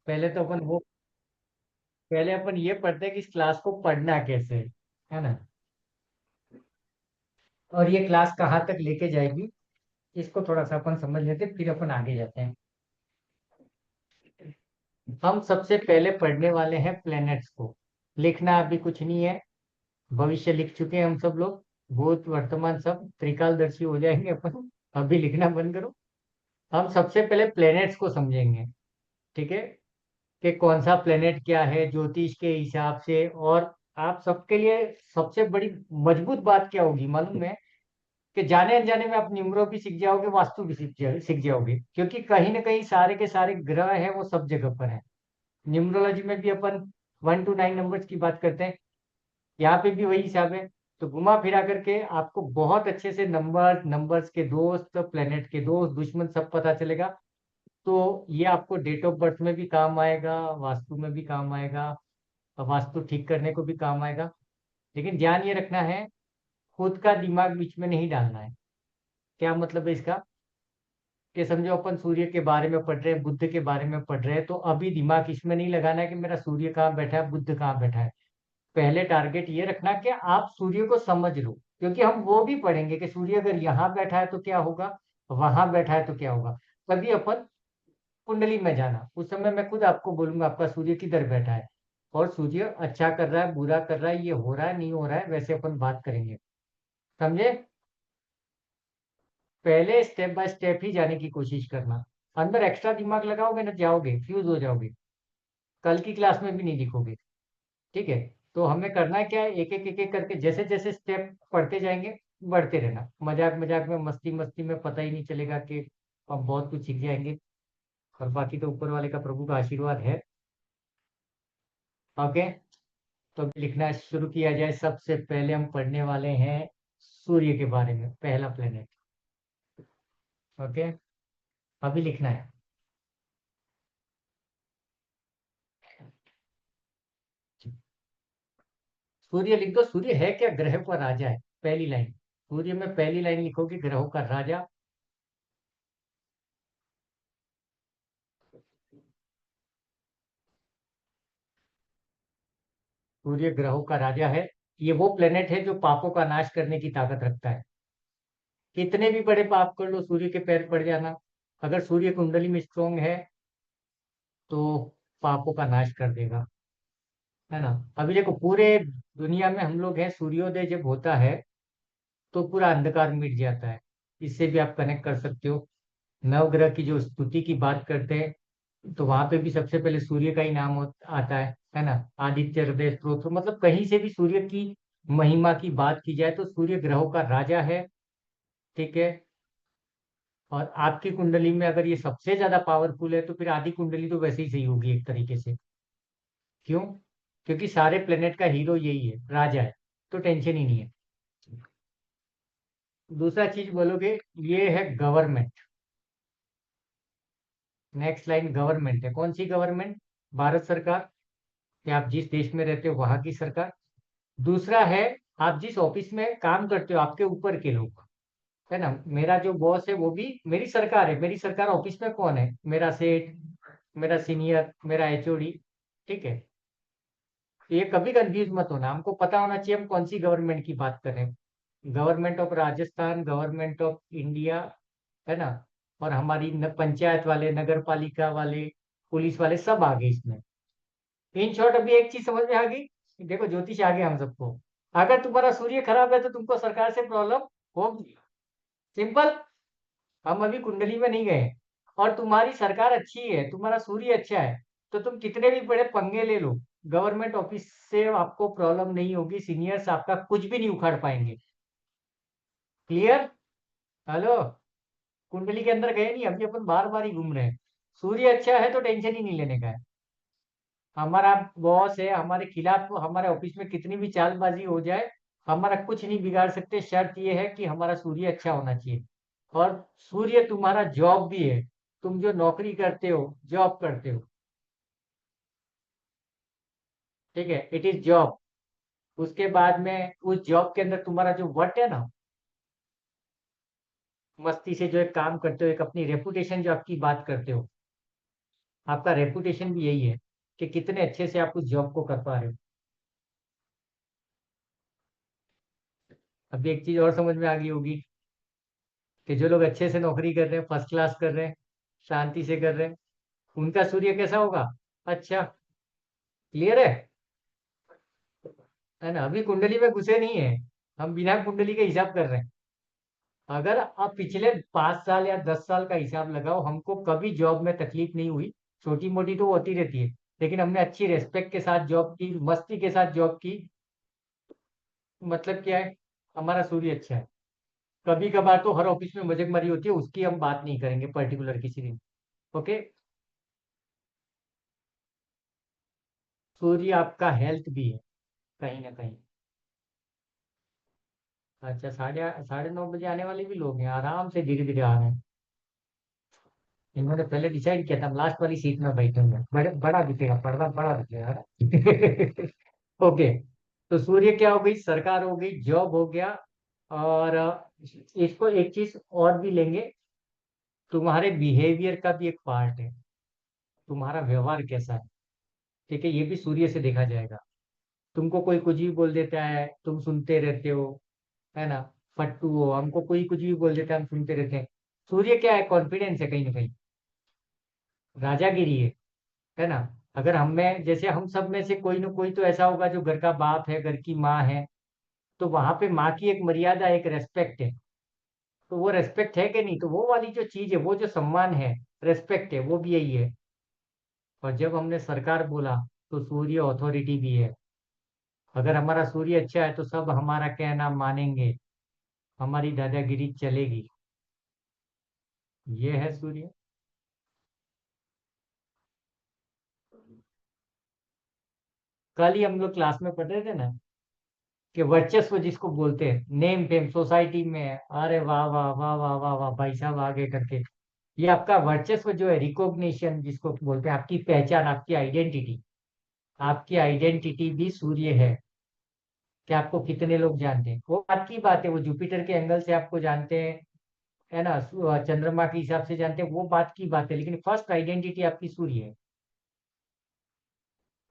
पहले तो अपन वो पहले अपन ये पढ़ते हैं कि इस क्लास को पढ़ना कैसे है ना, और ये क्लास कहाँ तक लेके जाएगी, इसको थोड़ा सा अपन समझ लेते हैं, फिर अपन आगे जाते हैं। हम सबसे पहले पढ़ने वाले हैं प्लैनेट्स को। लिखना अभी कुछ नहीं है, भविष्य लिख चुके हैं हम सब लोग, भूत वर्तमान सब त्रिकालदर्शी हो जाएंगे अपन। अभी लिखना बंद करो। हम सबसे पहले प्लैनेट्स को समझेंगे, ठीक है, कि कौन सा प्लेनेट क्या है ज्योतिष के हिसाब से। और आप सबके लिए सबसे बड़ी मजबूत बात क्या होगी मालूम है, कि जाने अनजाने में आप न्यूमरो भी सीख जाओगे, वास्तु भी सीख जाओगे, क्योंकि कहीं ना कहीं सारे के सारे ग्रह हैं वो सब जगह पर है। न्यूमरोलॉजी में भी अपन 1 to 9 नंबर्स की बात करते हैं, यहाँ पे भी वही हिसाब है। तो घुमा फिरा करके आपको बहुत अच्छे से नंबर्स के दोस्त, प्लेनेट के दोस्त, दुश्मन सब पता चलेगा। तो ये आपको डेट ऑफ बर्थ में भी काम आएगा, वास्तु में भी काम आएगा, और वास्तु ठीक करने को भी काम आएगा। लेकिन ध्यान ये रखना है, खुद का दिमाग बीच में नहीं डालना है। क्या मतलब है इसका, कि समझो अपन सूर्य के बारे में पढ़ रहे हैं, बुद्ध के बारे में पढ़ रहे हैं, तो अभी दिमाग इसमें नहीं लगाना है कि मेरा सूर्य कहाँ बैठा है, बुद्ध कहाँ बैठा है। पहले टारगेट ये रखना कि आप सूर्य को समझ लो, क्योंकि हम वो भी पढ़ेंगे कि सूर्य अगर यहाँ बैठा है तो क्या होगा, वहां बैठा है तो क्या होगा। तभी अपन कुंडली में जाना, उस समय मैं खुद आपको बोलूंगा आपका सूर्य किधर बैठा है, और सूर्य अच्छा कर रहा है बुरा कर रहा है, ये हो रहा है नहीं हो रहा है, वैसे अपन बात करेंगे। समझे। पहले स्टेप बाय स्टेप ही जाने की कोशिश करना। अंदर एक्स्ट्रा दिमाग लगाओगे ना, जाओगे फ्यूज हो जाओगे, कल की क्लास में भी नहीं दिखोगे। ठीक है। तो हमें करना है क्या है, एक एक करके जैसे जैसे स्टेप पढ़ते जाएंगे, बढ़ते रहना, मजाक मजाक में, मस्ती मस्ती में, पता ही नहीं चलेगा कि हम बहुत कुछ सीख जाएंगे। और बाकी तो ऊपर वाले का, प्रभु का आशीर्वाद है। ओके। तो अभी लिखना शुरू किया जाए। सबसे पहले हम पढ़ने वाले हैं सूर्य के बारे में, पहला प्लेनेट। ओके। अभी लिखना है। सूर्य लिख दो। सूर्य है क्या, ग्रहों का राजा है, पहली लाइन। सूर्य में पहली लाइन लिखोगे, ग्रहों का राजा। सूर्य ग्रहों का राजा है। ये वो प्लेनेट है जो पापों का नाश करने की ताकत रखता है। कितने भी बड़े पाप कर लो, सूर्य के पैर पड़ जाना, अगर सूर्य कुंडली में स्ट्रोंग है तो पापों का नाश कर देगा, है ना। अभी देखो पूरे दुनिया में हम लोग हैं, सूर्योदय जब होता है तो पूरा अंधकार मिट जाता है। इससे भी आप कनेक्ट कर सकते हो। नवग्रह की जो स्तुति की बात करते हैं, तो वहां पे भी सबसे पहले सूर्य का ही नाम आता है ना। आदित्य हृदय स्त्रोत्र, मतलब कहीं से भी सूर्य की महिमा की बात की जाए तो सूर्य ग्रहों का राजा है। ठीक है। और आपकी कुंडली में अगर ये सबसे ज्यादा पावरफुल है, तो फिर आदि कुंडली तो वैसे ही सही होगी एक तरीके से। क्यों, क्योंकि सारे प्लेनेट का हीरो यही है, राजा है, तो टेंशन ही नहीं है। दूसरा चीज बोलोगे, ये है गवर्नमेंट। नेक्स्ट लाइन गवर्नमेंट है, कौन सी गवर्नमेंट, भारत सरकार, या आप जिस देश में रहते हो वहां की सरकार। दूसरा है, आप जिस ऑफिस में काम करते हो, आपके ऊपर के लोग, है ना। मेरा जो बॉस है वो भी मेरी सरकार है। मेरी सरकार ऑफिस में कौन है, मेरा सेठ, मेरा सीनियर, मेरा एचओडी। ठीक है। तो ये कभी कंफ्यूज मत होना, हमको पता होना चाहिए हम कौन सी गवर्नमेंट की बात कर रहे हैं। Government of Rajasthan, government of India, है ना। और हमारी पंचायत वाले, नगर पालिका वाले, पुलिस वाले सब आ गए इसमें। इन शॉर्ट अभी एक चीज समझ में आ गई। देखो ज्योतिष आ गया हम सबको। अगर तुम्हारा सूर्य खराब है तो तुमको सरकार से प्रॉब्लम होगी। सिंपल। हम अभी कुंडली में नहीं गए, और तुम्हारी सरकार अच्छी है, तुम्हारा सूर्य अच्छा है, तो तुम कितने भी बड़े पंगे ले लो, गवर्नमेंट ऑफिस से आपको प्रॉब्लम नहीं होगी। सीनियर्स आपका कुछ भी नहीं उखाड़ पाएंगे। क्लियर। हेलो। कुंडली के अंदर गए नहीं, अभी अपन बार बार ही घूम रहे हैं। सूर्य अच्छा है तो टेंशन ही नहीं लेने का है। हमारा बॉस है, हमारे खिलाफ हमारे ऑफिस में कितनी भी चालबाजी हो जाए, हमारा कुछ नहीं बिगाड़ सकते। शर्त यह है कि हमारा सूर्य अच्छा होना चाहिए। और सूर्य तुम्हारा जॉब भी है, तुम जो नौकरी करते हो, जॉब करते हो, ठीक है, इट इज जॉब। उसके बाद में उस जॉब के अंदर तुम्हारा जो वर्क है ना, मस्ती से जो एक काम करते हो, एक अपनी रेपुटेशन जो आपकी बात करते हो, आपका रेपुटेशन भी यही है कि कितने अच्छे से आप उस जॉब को कर पा रहे हो। अभी एक चीज और समझ में आ गई होगी कि जो लोग अच्छे से नौकरी कर रहे हैं, फर्स्ट क्लास कर रहे हैं, शांति से कर रहे हैं, उनका सूर्य कैसा होगा। अच्छा, क्लियर है। है ना, अभी कुंडली में घुसे नहीं है, हम बिना कुंडली के हिसाब कर रहे हैं। अगर आप पिछले 5 साल या 10 साल का हिसाब लगाओ, हमको कभी जॉब में तकलीफ नहीं हुई। छोटी मोटी तो होती रहती है, लेकिन हमने अच्छी रेस्पेक्ट के साथ जॉब की, मस्ती के साथ जॉब की। मतलब क्या है, हमारा सूर्य अच्छा है। कभी कभार तो हर ऑफिस में मजाकमारी होती है, उसकी हम बात नहीं करेंगे पर्टिकुलर किसी दिन। ओके। सूर्य आपका हेल्थ भी है कहीं ना कहीं। अच्छा, साढ़े 9:30 आने वाले भी लोग हैं, आराम से धीरे धीरे आ रहे हैं। इन्होंने पहले डिसाइड किया था हम लास्ट वाली सीट में बैठेंगे, बड़े बड़ा दिखेगा, पर्दा बड़ा दिखेगा। ओके। तो सूर्य क्या हो गई, सरकार हो गई, जॉब हो गया। और इसको एक चीज और भी लेंगे, तुम्हारे बिहेवियर का भी एक पार्ट है, तुम्हारा व्यवहार कैसा है। ठीक है, ये भी सूर्य से देखा जाएगा। तुमको कोई कुछ भी बोल देता है, तुम सुनते रहते हो, है ना। फट्टू हो, हमको कोई कुछ भी बोल देता है, हम सुनते रहते हैं। सूर्य क्या है, कॉन्फिडेंस है कहीं ना कहीं, राजागिरी है ना। अगर हम में जैसे हम सब में से कोई ना कोई तो ऐसा होगा जो घर का बाप है, घर की माँ है, तो वहां पे माँ की एक मर्यादा, एक रेस्पेक्ट है। तो वो रेस्पेक्ट है कि नहीं, तो वो वाली जो चीज है, वो जो सम्मान है, रेस्पेक्ट है, वो भी यही है। और जब हमने सरकार बोला, तो सूर्य अथॉरिटी भी है। अगर हमारा सूर्य अच्छा है तो सब हमारा कहना मानेंगे, हमारी दादागिरी चलेगी। ये है सूर्य। कल ही हम लोग क्लास में पढ़ रहे थे ना, कि वर्चस्व जिसको बोलते हैं, नेम फेम सोसाइटी में है। अरे वाह वाह वाह वाह वाह वाह, भाई साहब आगे करके। ये आपका वर्चस्व जो है, रिकॉग्निशन जिसको बोलते हैं, आपकी पहचान, आपकी आइडेंटिटी। आपकी आइडेंटिटी भी सूर्य है, कि आपको कितने लोग जानते हैं, वो बात की बात है। वो जुपिटर के एंगल से आपको जानते हैं, है ना, चंद्रमा के हिसाब से जानते हैं, वो बात की बात है, लेकिन फर्स्ट आइडेंटिटी आपकी सूर्य है।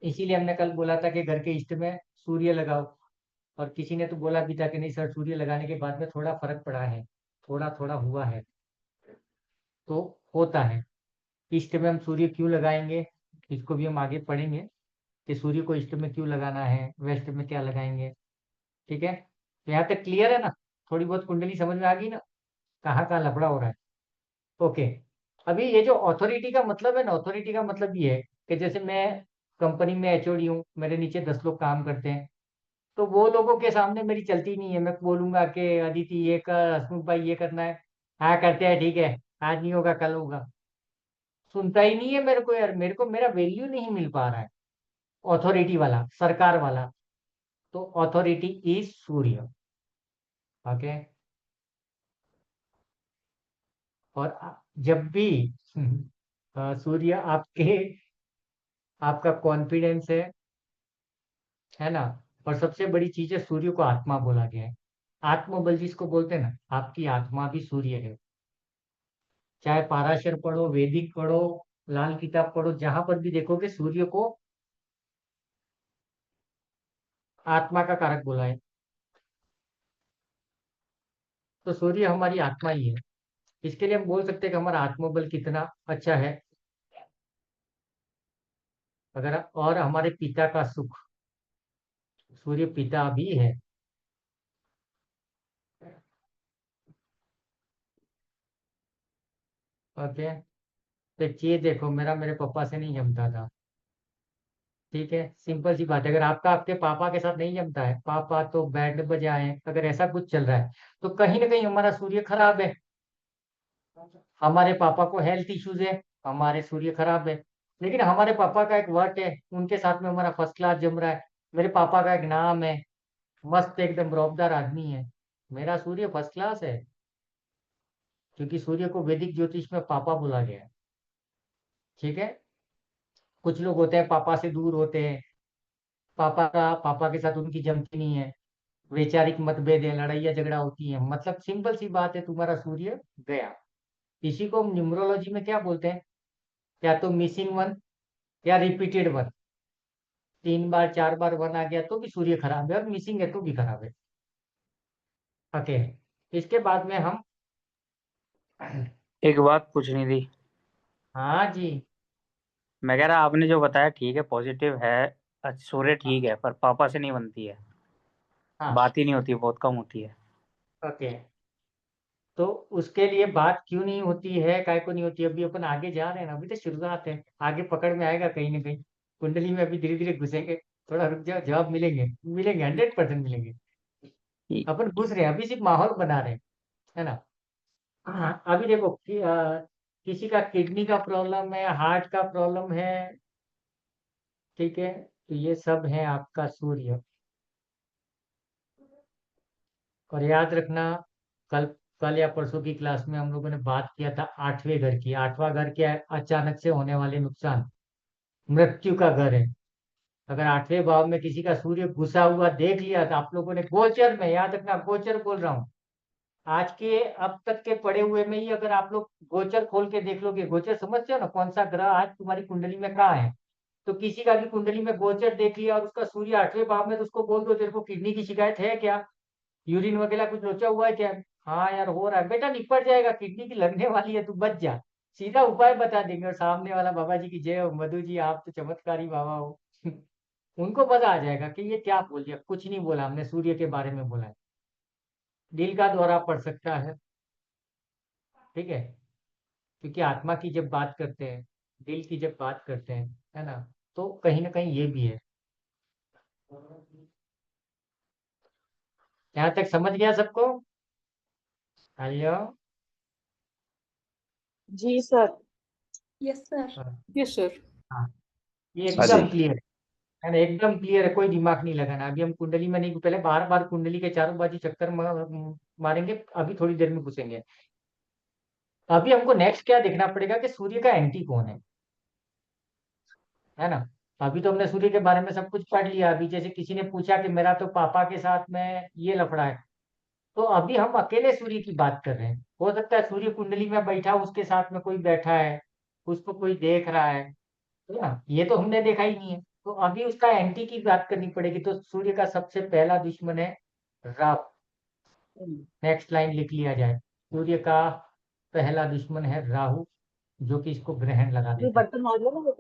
इसीलिए हमने कल बोला था कि घर के इष्ट में सूर्य लगाओ। और किसी ने तो बोला भी था कि नहीं सर, सूर्य लगाने के बाद में थोड़ा फर्क पड़ा है, थोड़ा थोड़ा हुआ है। तो होता है। इष्ट में हम सूर्य क्यों लगाएंगे, इसको भी हम आगे पढ़ेंगे, कि सूर्य को इष्ट में क्यों लगाना है, वेस्ट में क्या लगाएंगे। ठीक है, तो यहाँ तक क्लियर है ना। थोड़ी बहुत कुंडली समझ में आ गई ना, कहाँ कहाँ लफड़ा हो रहा है। ओके। अभी ये जो अथॉरिटी का मतलब है ना, अथॉरिटी का मतलब ये है कि जैसे मैं कंपनी में एचओडी हूँ, मेरे नीचे 10 लोग काम करते हैं, तो वो लोगों के सामने मेरी चलती नहीं है। मैं बोलूंगा कि अदिति ये कर, हसमुख भाई ये करना है, हाँ करते हैं, ठीक है, आज नहीं होगा कल होगा। सुनता ही नहीं है मेरे को यार, मेरे को मेरा वैल्यू नहीं मिल पा रहा है। ऑथोरिटी वाला, सरकार वाला। तो ऑथोरिटी इज सूर्य। ओके। और जब भी सूर्य आपके, आपका कॉन्फिडेंस है ना। और सबसे बड़ी चीज है, सूर्य को आत्मा बोला गया है। आत्मबल जिसको बोलते हैं ना, आपकी आत्मा भी सूर्य है। चाहे पाराशर पढ़ो, वैदिक पढ़ो, लाल किताब पढ़ो, जहां पर भी देखोगे सूर्य को आत्मा का कारक बोला है। तो सूर्य हमारी आत्मा ही है। इसके लिए हम बोल सकते हैं कि हमारा आत्मबल कितना अच्छा है। अगर और हमारे पिता का सुख, सूर्य पिता भी है। ओके। तो ये देखो, मेरा मेरे पापा से नहीं जमता था। ठीक है, सिंपल सी बात है, अगर आपका आपके पापा के साथ नहीं जमता है, पापा तो बैंड बजाए, अगर ऐसा कुछ चल रहा है, तो कहीं ना कहीं हमारा सूर्य खराब है। हमारे पापा को हेल्थ इश्यूज है, हमारे सूर्य खराब है। लेकिन हमारे पापा का एक वर्ट है, उनके साथ में हमारा फर्स्ट क्लास जम रहा है। मेरे पापा का एक नाम है, मस्त एकदम रौबदार आदमी है, मेरा सूर्य फर्स्ट क्लास है। क्योंकि सूर्य को वैदिक ज्योतिष में पापा बोला गया है। ठीक है। कुछ लोग होते हैं पापा से दूर होते हैं, पापा के साथ उनकी जमती नहीं है, वैचारिक मतभेद है, लड़ाइयाँ झगड़ा होती है। मतलब सिंपल सी बात है, तुम्हारा सूर्य गया। इसी को हम न्यूमरोलॉजी में क्या बोलते हैं, या तो मिसिंग वन या रिपीटेड वन। 3 बार 4 बार वन आ गया तो भी सूर्य खराब है, और मिसिंग है तो भी खराब है। ओके, इसके बाद में हम एक बात पूछनी थी। हाँ जी। मैं कह रहा आपने जो बताया ठीक है, पॉजिटिव है। अच्छा, सूर्य ठीक है, पर पापा से नहीं बनती है। हाँ। बात ही नहीं होती, बहुत कम होती है। ओके, तो उसके लिए बात क्यों नहीं होती है, काय को नहीं होती है, अभी अपन आगे जा रहे हैं ना, अभी तो शुरुआत है। आगे पकड़ में आएगा कहीं ना कहीं, कुंडली में अभी धीरे धीरे घुसेंगे। थोड़ा रुक जाओ, जवाब मिलेंगे, मिलेंगे, 100% मिलेंगे। ये- अपन घुस रहे हैं, अभी सिर्फ माहौल बना रहे हैं, है ना। हाँ, अभी देखो किसी का किडनी का प्रॉब्लम है, हार्ट का प्रॉब्लम है, ठीक है, तो ये सब है आपका सूर्य। और याद रखना, कल कल या परसों की क्लास में हम लोगों ने बात किया था 8वें घर की। 8वां घर क्या है? अचानक से होने वाले नुकसान, मृत्यु का घर है। अगर 8वें भाव में किसी का सूर्य घुसा हुआ देख लिया तो आप लोगों ने गोचर में, याद रखना गोचर बोल रहा हूँ, आज के अब तक के पड़े हुए में ही अगर आप लोग गोचर खोल के देख लोगे, गोचर समझते हो ना, कौन सा ग्रह आज तुम्हारी कुंडली में कहाँ है। तो किसी का भी कुंडली में गोचर देख लिया और उसका सूर्य 8वें भाव में, तो उसको बोल दो तेरे को किडनी की शिकायत है क्या, यूरिन वगैरह कुछ लोचा हुआ है क्या। हाँ यार हो रहा है बेटा, निपट जाएगा, किडनी की लगने वाली है, तू बच जा। सीधा उपाय बता देंगे, और सामने वाला बाबा जी की जय हो, मधु जी आप तो चमत्कारी बाबा हो। उनको पता आ जाएगा कि ये क्या बोल दिया, कुछ नहीं बोला हमने, सूर्य के बारे में बोला है। दिल का दौरा पड़ सकता है, ठीक है, क्योंकि आत्मा की जब बात करते हैं, दिल की जब बात करते हैं, है ना, तो कहीं ना कहीं ये भी है। यहाँ तक समझ गया सबको? हेलो। जी सर। Yes sir. हाँ, यस सर। हाँ, ये हाँ जी। एकदम क्लियर है ना, एकदम क्लियर है, कोई दिमाग नहीं लगाना। अभी हम कुंडली में नहीं, पहले बार बार कुंडली के चारों बाजू चक्कर मारेंगे, अभी थोड़ी देर में घुसेंगे। अभी हमको नेक्स्ट क्या देखना पड़ेगा कि सूर्य का एंटी कौन है ना। अभी तो हमने सूर्य के बारे में सब कुछ पढ़ लिया। अभी जैसे किसी ने पूछा कि मेरा तो पापा के साथ में ये लफड़ा है, तो अभी हम अकेले सूर्य की बात कर रहे हैं। हो सकता है सूर्य कुंडली में बैठा, उसके साथ में कोई बैठा है, उसको कोई देख रहा है ना, ये तो हमने देखा ही नहीं है। तो अभी उसका एंटी की बात करनी पड़ेगी। तो सूर्य का सबसे पहला दुश्मन है राहु। नेक्स्ट लाइन लिख लिया जाए, सूर्य का पहला दुश्मन है राहु, जो कि इसको ग्रहण लगा ये देता है। बर्तन मार लो ना।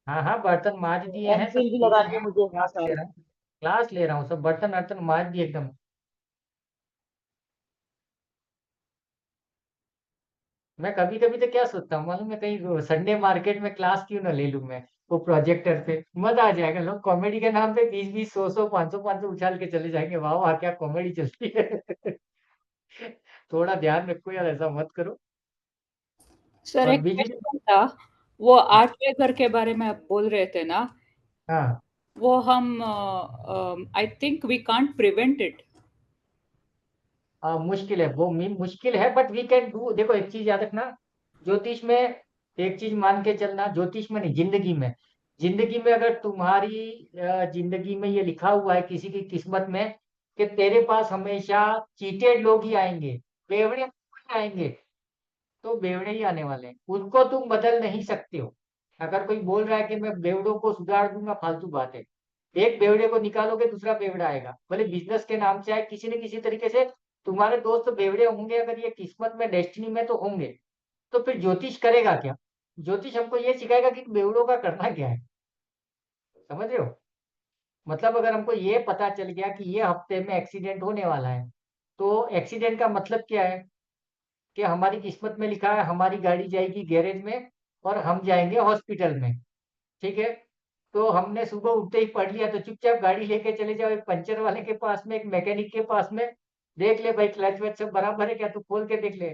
हाँ हाँ, बर्तन माज दिए हैं, सब एमफिल भी लगा क्लियर दिया है। मुझे। हाँ ले सर। रहा हूँ, क्लास ले रहा हूँ, सब बर्तन वर्तन माज दिए एकदम। मैं कभी कभी तो क्या सोचता हूँ मालूम है, कहीं संडे मार्केट में क्लास क्यों ना ले लूं मैं, वो प्रोजेक्टर पे मजा आ जाएगा। लोग कॉमेडी के नाम पे 20-20, 100-100, 500-500 उछाल के चले जाएंगे, वाह वाह क्या कॉमेडी चलती है। थोड़ा ध्यान रखो यार, ऐसा मत करो। सर और एक बिजली। क्वेश्चन था, वो 8वें घर के बारे में आप बोल रहे थे ना, हाँ, वो हम I think we can't prevent it. मुश्किल है वो, मुश्किल है, बट वी कैन डू। देखो एक चीज याद रखना, ज्योतिष में एक चीज मान के चलना, ज्योतिष में नहीं, जिंदगी में। जिंदगी में अगर तुम्हारी जिंदगी में ये लिखा हुआ है किसी की किस्मत में कि तेरे पास हमेशा चीटेड लोग ही आएंगे, बेवड़े नहीं आएंगे, तो बेवड़े ही आने वाले हैं, उनको तुम बदल नहीं सकते हो। अगर कोई बोल रहा है कि मैं बेवड़ों को सुधार दूंगा, फालतू बात है। एक बेवड़े को निकालोगे दूसरा बेवड़ा आएगा, भले बिजनेस के नाम से आए, किसी न किसी तरीके से तुम्हारे दोस्त बेवड़े होंगे। अगर ये किस्मत में, डेस्टिनी में तो होंगे, तो फिर ज्योतिष करेगा क्या? ज्योतिष हमको ये सिखाएगा कि बेवड़ों का करना क्या है, समझ रहे हो। मतलब अगर हमको ये पता चल गया कि ये हफ्ते में एक्सीडेंट होने वाला है, तो एक्सीडेंट का मतलब क्या है कि हमारी किस्मत में लिखा है हमारी गाड़ी जाएगी गैरेज में और हम जाएंगे हॉस्पिटल में, ठीक है। तो हमने सुबह उठते ही पढ़ लिया, तो चुपचाप गाड़ी लेके चले जाओ एक पंचर वाले के पास में, एक मैकेनिक के पास में, देख ले भाई क्लच वच सब बराबर है क्या, तू खोल के देख ले।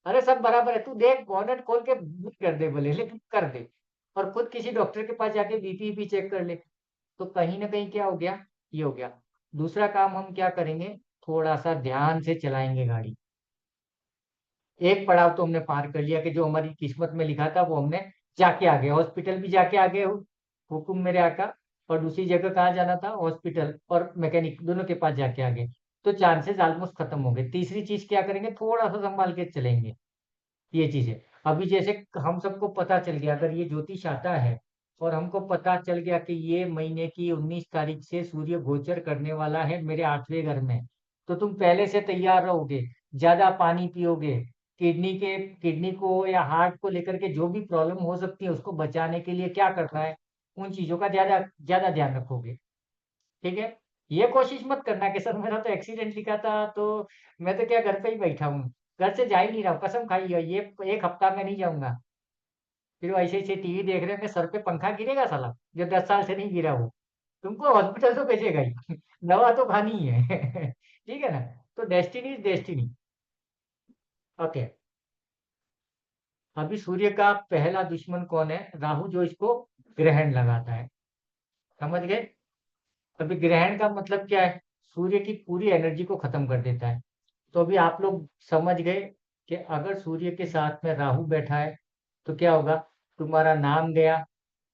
अरे सब बराबर है, तू देख बोनट खोल के बुक कर दे बोले, लेकिन कर दे। और खुद किसी डॉक्टर के पास जाके बीपी भी चेक कर ले। तो कहीं ना कहीं क्या हो गया, ये हो गया। दूसरा काम हम क्या करेंगे, थोड़ा सा ध्यान से चलाएंगे गाड़ी। एक पड़ाव तो हमने पार कर लिया कि जो हमारी किस्मत में लिखा था वो हमने जाके आ गए, हॉस्पिटल भी जाके आ गए, हुकुम मेरे आका। और दूसरी जगह कहाँ जाना था, हॉस्पिटल और मैकेनिक दोनों के पास जाके आ गए। तो चांसेस ऑलमोस्ट खत्म हो गए। तीसरी चीज क्या करेंगे, थोड़ा सा संभाल के चलेंगे, ये चीज है। अभी जैसे हम सबको पता चल गया, अगर ये ज्योतिष आता है और हमको पता चल गया कि ये महीने की 19 तारीख से सूर्य गोचर करने वाला है मेरे 8वें घर में, तो तुम पहले से तैयार रहोगे, ज्यादा पानी पियोगे, किडनी को या हार्ट को लेकर के जो भी प्रॉब्लम हो सकती है उसको बचाने के लिए क्या करना है, उन चीजों का ज्यादा ज्यादा ध्यान रखोगे। ठीक है। ये कोशिश मत करना कि सर मेरा तो एक्सीडेंट लिखा था तो मैं तो क्या घर पे ही बैठा हूँ, घर से जा ही नहीं रहा हूँ, कसम खाई है ये, एक हफ्ता में नहीं जाऊंगा। फिर वो ऐसे ऐसे टीवी देख रहे होंगे, सर पे पंखा गिरेगा साला, जो 10 साल से नहीं गिरा वो, तुमको हॉस्पिटल तो भेजेगा ही दवा तो खानी ही है ठीक है ना। तो डेस्टिनी इज डेस्टिनी। ओके। अभी सूर्य का पहला दुश्मन कौन है? राहु, जो इसको ग्रहण लगाता है। समझ गए? अभी ग्रहण का मतलब क्या है? सूर्य की पूरी एनर्जी को खत्म कर देता है। तो अभी आप लोग समझ गए कि अगर सूर्य के साथ में राहु बैठा है तो क्या होगा? तुम्हारा नाम गया,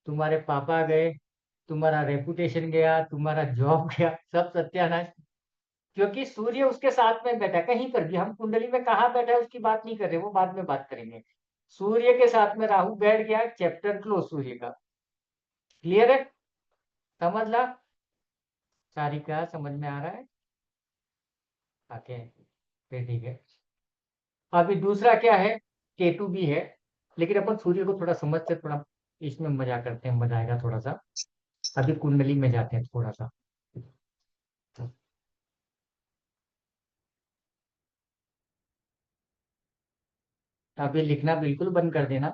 तुम्हारे पापा गए, तुम्हारा रेपुटेशन गया, तुम्हारा जॉब गया, सब सत्यानाश। क्योंकि सूर्य उसके साथ में बैठा है, कहीं पर भी, हम कुंडली में कहाँ बैठा है उसकी बात नहीं कर रहे, वो बाद में बात करेंगे। सूर्य के साथ में राहु बैठ गया, चैप्टर क्लोज सूर्य का। क्लियर है? समझ ला? सारिका समझ में आ रहा है? ओके, फिर ठीक है। अभी दूसरा क्या है? केतु भी है, लेकिन अपन सूर्य को थोड़ा समझते, थोड़ा इसमें मजा करते हैं, मजा आएगा थोड़ा सा। अभी कुंडली में जाते हैं थोड़ा सा। अभी लिखना बिल्कुल बंद कर देना,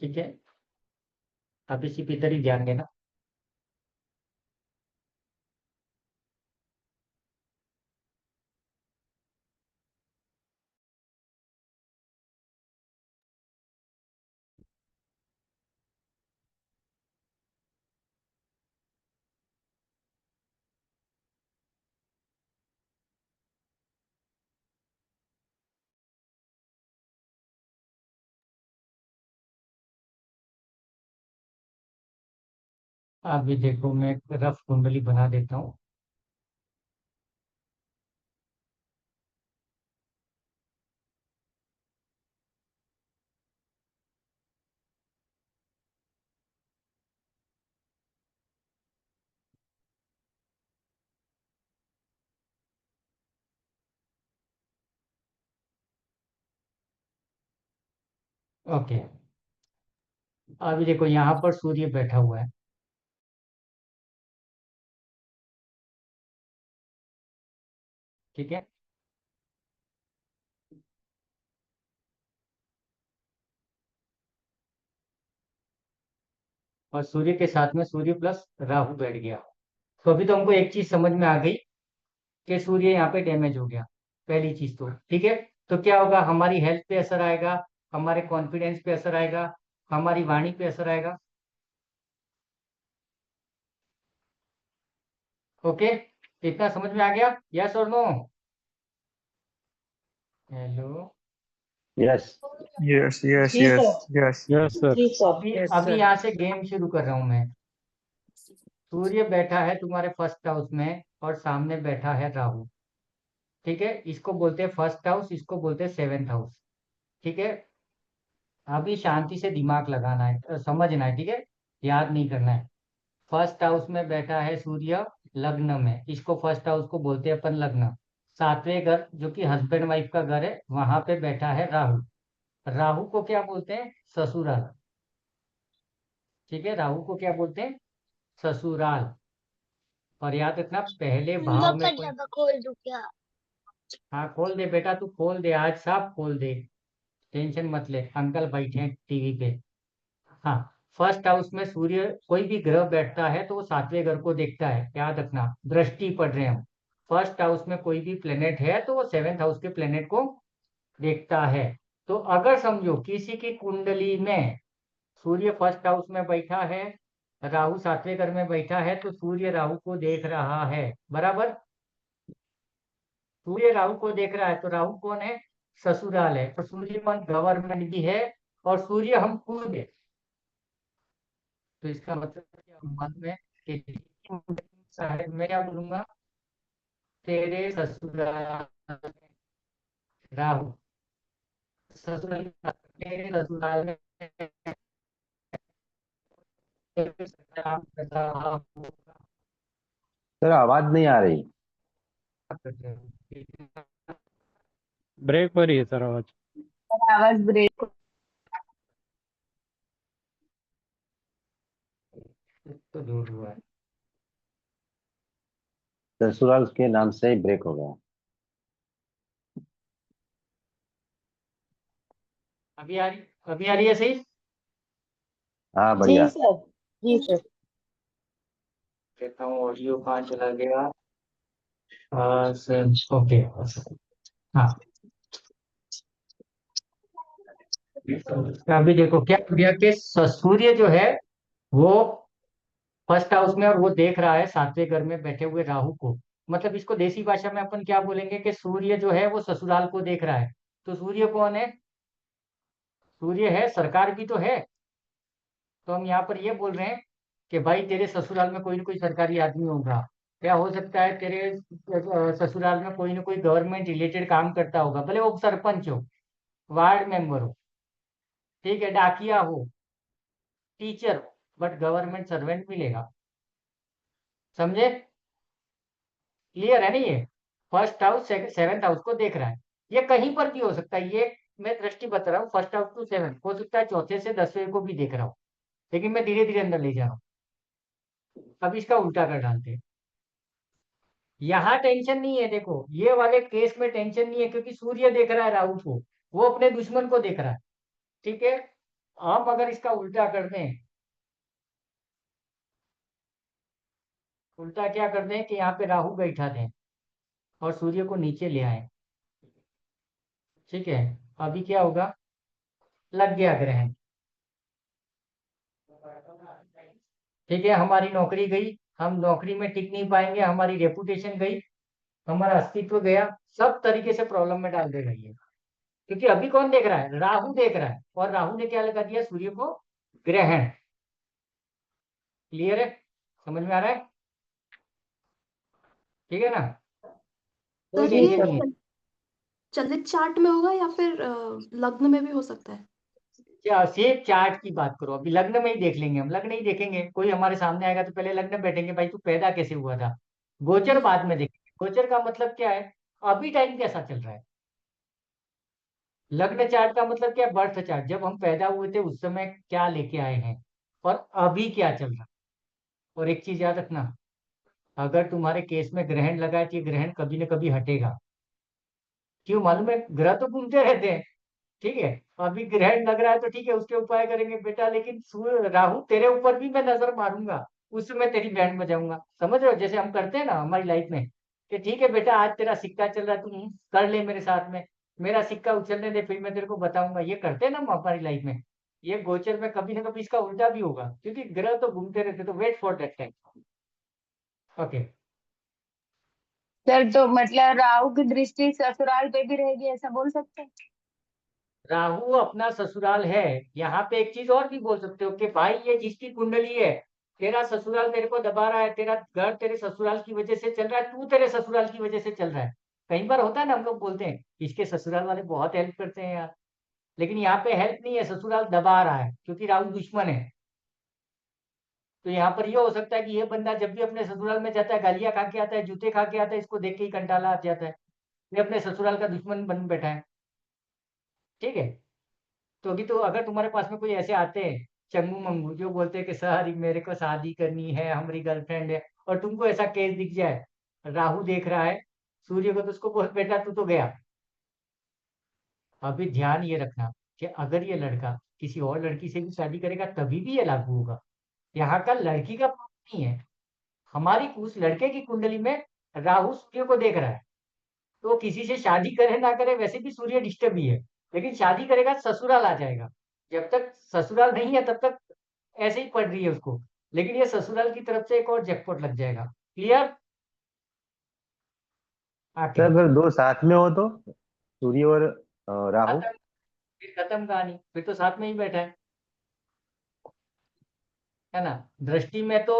ठीक है? अभी सिर्फ इधर ही ध्यान देना। अभी देखो मैं एक रफ कुंडली बना देता हूँ। ओके। अभी देखो यहाँ पर सूर्य बैठा हुआ है, ठीक है? और सूर्य के साथ में सूर्य प्लस राहु बैठ गया। तो अभी तो हमको एक चीज समझ में आ गई कि सूर्य यहाँ पे डैमेज हो गया, पहली चीज तो, ठीक है? तो क्या होगा? हमारी हेल्थ पे असर आएगा, हमारे कॉन्फिडेंस पे असर आएगा, हमारी वाणी पे असर आएगा। ओके, इतना समझ में आ गया? यस और no? Hello? Yes. Yes, yes, जी yes, sir. yes. Yes sir. जी सर। अभी यस अभी सर। यहाँ से गेम शुरू कर रहा हूं मैं। सूर्य बैठा है तुम्हारे फर्स्ट हाउस में और सामने बैठा है राहु, ठीक है? इसको बोलते हैं फर्स्ट हाउस, इसको बोलते हैं सेवेंथ हाउस, ठीक है? अभी शांति से दिमाग लगाना है, समझना है, ठीक है? याद नहीं करना है। फर्स्ट हाउस में बैठा है सूर्य, लग्न में, इसको फर्स्ट हाउस को बोलते हैं अपन लग्न। 7वें घर जो कि हस्बैंड वाइफ का घर है, वहां पे बैठा है राहु। राहु को क्या बोलते हैं? ससुराल। ठीक है, राहु को क्या बोलते हैं? ससुराल। और याद रखना, पहले भाव में कोई, खोल दूं क्या? हाँ खोल दे बेटा, तू खोल दे, आज साफ खोल दे, टेंशन मत ले, अंकल बैठे हैं टीवी पे। हाँ, फर्स्ट हाउस में सूर्य कोई भी ग्रह बैठता है तो वो 7वें घर को देखता है, याद रखना, दृष्टि पढ़ रहे हैं हम। फर्स्ट हाउस में कोई भी प्लेनेट है तो वो सेवेंथ हाउस के प्लेनेट को देखता है। तो अगर समझो किसी की कुंडली में सूर्य फर्स्ट हाउस में बैठा है, राहु 7वें घर में बैठा है, तो सूर्य राहु को देख रहा है, बराबर? सूर्य राहु को देख रहा है, तो राहु कौन है? ससुराल है, तो सूर्य कौन? गवर्नमेंट भी है, और सूर्य हम खुद है। तो इसका मतलब क्या मन में कि साहब मैं क्या बोलूंगा? तेरे ससुराल में राहु, ससुराल में जा सकते हैं, ससुराल में काम करता रहा होगा, सर आवाज नहीं आ रही। करते हैं। ब्रेक हो रही है सर आवाज। आवाज ब्रेक। तो दूर हुआ है। ससुराल के नाम से ही ब्रेक हो गया। अभी आ रही है सही। हाँ जी बढ़िया। सर। जी सर। देखता हूँ ऑडियो कहाँ चला गया। Sir okay. हाँ, अभी देखो क्या हो गया कि सूर्य जो है वो फर्स्ट हाउस में, और वो देख रहा है सातवें घर में बैठे हुए राहु को। मतलब इसको देसी भाषा में अपन क्या बोलेंगे कि सूर्य जो है वो ससुराल को देख रहा है। तो सूर्य कौन है? सूर्य है सरकार भी तो है। तो हम यहाँ पर ये बोल रहे हैं कि भाई तेरे ससुराल में कोई ना कोई सरकारी आदमी होगा। क्या हो सकता है? तेरे ससुराल में कोई ना कोई गवर्नमेंट रिलेटेड काम करता होगा, भले वो सरपंच हो, वार्ड मेंबर हो, ठीक है, डाकिया हो, टीचर हो, बट गवर्नमेंट सर्वेंट मिलेगा। समझे? क्लियर है नहीं ये? फर्स्ट हाउस सेवेंथ हाउस को देख रहा है। ये कहीं पर भी हो सकता है, ये मैं दृष्टि बता रहा हूँ, फर्स्ट हाउस टू सेवन हो सकता है, चौथे से 10वें को भी देख रहा हूँ। लेकिन मैं धीरे धीरे अंदर ले जा रहा हूँ। अब इसका उल्टा कर डालते हैं। यहाँ टेंशन नहीं है, देखो ये वाले केस में टेंशन नहीं है, क्योंकि सूर्य देख रहा है राहु को, वो अपने दुश्मन को देख रहा है। ठीक है। हम अगर इसका उल्टा कर दें, उल्टा क्या कर दें कि यहाँ पे राहु बैठा दें और सूर्य को नीचे ले आए। ठीक है। अभी क्या होगा? लग गया ग्रहण। ठीक है, हमारी नौकरी गई, हम नौकरी में टिक नहीं पाएंगे, हमारी रेपुटेशन गई, हमारा अस्तित्व गया, सब तरीके से प्रॉब्लम में डाल देगा ये। क्योंकि अभी कौन देख रहा है? राहु देख रहा है, और राहु ने क्या लगा दिया? सूर्य को ग्रहण। क्लियर है? समझ में आ रहा है? ठीक है ना? कोई सर जी टेंशन सर। नहीं है। चलित चार्ट में होगा या फिर लग्न में भी हो सकता है? क्या सेफ चार्ट की बात करो, अभी लग्न में ही देख लेंगे हम, लग्न ही देखेंगे। कोई हमारे सामने आएगा तो पहले लग्न बैठेंगे, भाई तू पैदा कैसे हुआ था। गोचर बाद में देखेंगे। गोचर का मतलब क्या है? अभी टाइम कैसा चल रहा है। लग्न चार्ट का मतलब क्या है? बर्थ चार्ट, जब हम पैदा हुए थे उस समय क्या लेके आए हैं, और अभी क्या चल रहा है। और एक चीज याद रखना, अगर तुम्हारे केस में ग्रहण लगा है तो ये ग्रहण कभी न कभी हटेगा। क्यों मालूम है? ग्रह तो घूमते रहते हैं। ठीक है। अभी ग्रहण लग रहा है तो ठीक है, उसके उपाय करेंगे बेटा, लेकिन सूर्य राहु तेरे ऊपर भी मैं नजर मारूंगा, उस समय तेरी बैंड बजाऊंगा। समझ रहे हो? जैसे हम करते हैं ना हमारी लाइफ में, कि ठीक है बेटा आज तेरा सिक्का चल रहा है, तुम कर ले मेरे साथ में, मेरा सिक्का उछलने दे, फिर मैं तेरे को बताऊंगा। ये करते हैं ना हम हमारी लाइफ में। ये गोचर में कभी ना कभी इसका उल्टा भी होगा, क्योंकि ग्रह तो घूमते रहते, तो wait for that time. Okay. Sir तो मतलब राहु की दृष्टि ससुराल पे भी रहेगी, ऐसा बोल सकते हैं? राहु अपना ससुराल है। यहाँ पे एक चीज और भी बोल सकते हो कि भाई ये जिसकी कुंडली है, तेरा ससुराल तेरे को दबा रहा है, तेरा घर तेरे ससुराल की वजह से चल रहा है, तू तेरे ससुराल की वजह से चल रहा है। कई बार होता है ना, हम लोग बोलते हैं इसके ससुराल वाले बहुत हेल्प करते हैं यार, लेकिन यहाँ पे हेल्प नहीं है, ससुराल दबा रहा है, क्योंकि राहु दुश्मन है। तो यहाँ पर ये हो सकता है कि ये बंदा जब भी अपने ससुराल में जाता है, गालियां खा के आता है, जूते खा के आता है, इसको देख के ही कंटाला आ जाता है, ये अपने ससुराल का दुश्मन बन बैठा है। ठीक है। तो अभी तो अगर तुम्हारे पास में कोई ऐसे आते हैं चंगू मंगू, जो बोलते हैं कि सर मेरे को शादी करनी है, हमारी गर्लफ्रेंड है, और तुमको ऐसा केस दिख जाए, राहु देख रहा है सूर्य को, तो उसको बोल बेटा तू तो गया। अभी ध्यान ये रखना कि अगर ये लड़का किसी और लड़की से भी शादी करेगा तभी भी ये लागू होगा। यहाँ का लड़की का प्रॉब्लम नहीं है, हमारी उस लड़के की कुंडली में राहु सूर्य को देख रहा है। तो किसी से शादी करे ना करे, वैसे भी सूर्य डिस्टर्ब ही है, लेकिन शादी करेगा ससुराल आ जाएगा। जब तक ससुराल नहीं है तब तक ऐसे ही पड़ रही है उसको, लेकिन ये ससुराल की तरफ से एक और जैकपॉट लग जाएगा। क्लियर? आके सर अगर दो साथ में हो तो सूर्य और राहु। खत्म। फिर खत्म कहानी, फिर तो साथ में ही बैठा है ना। दृष्टि में तो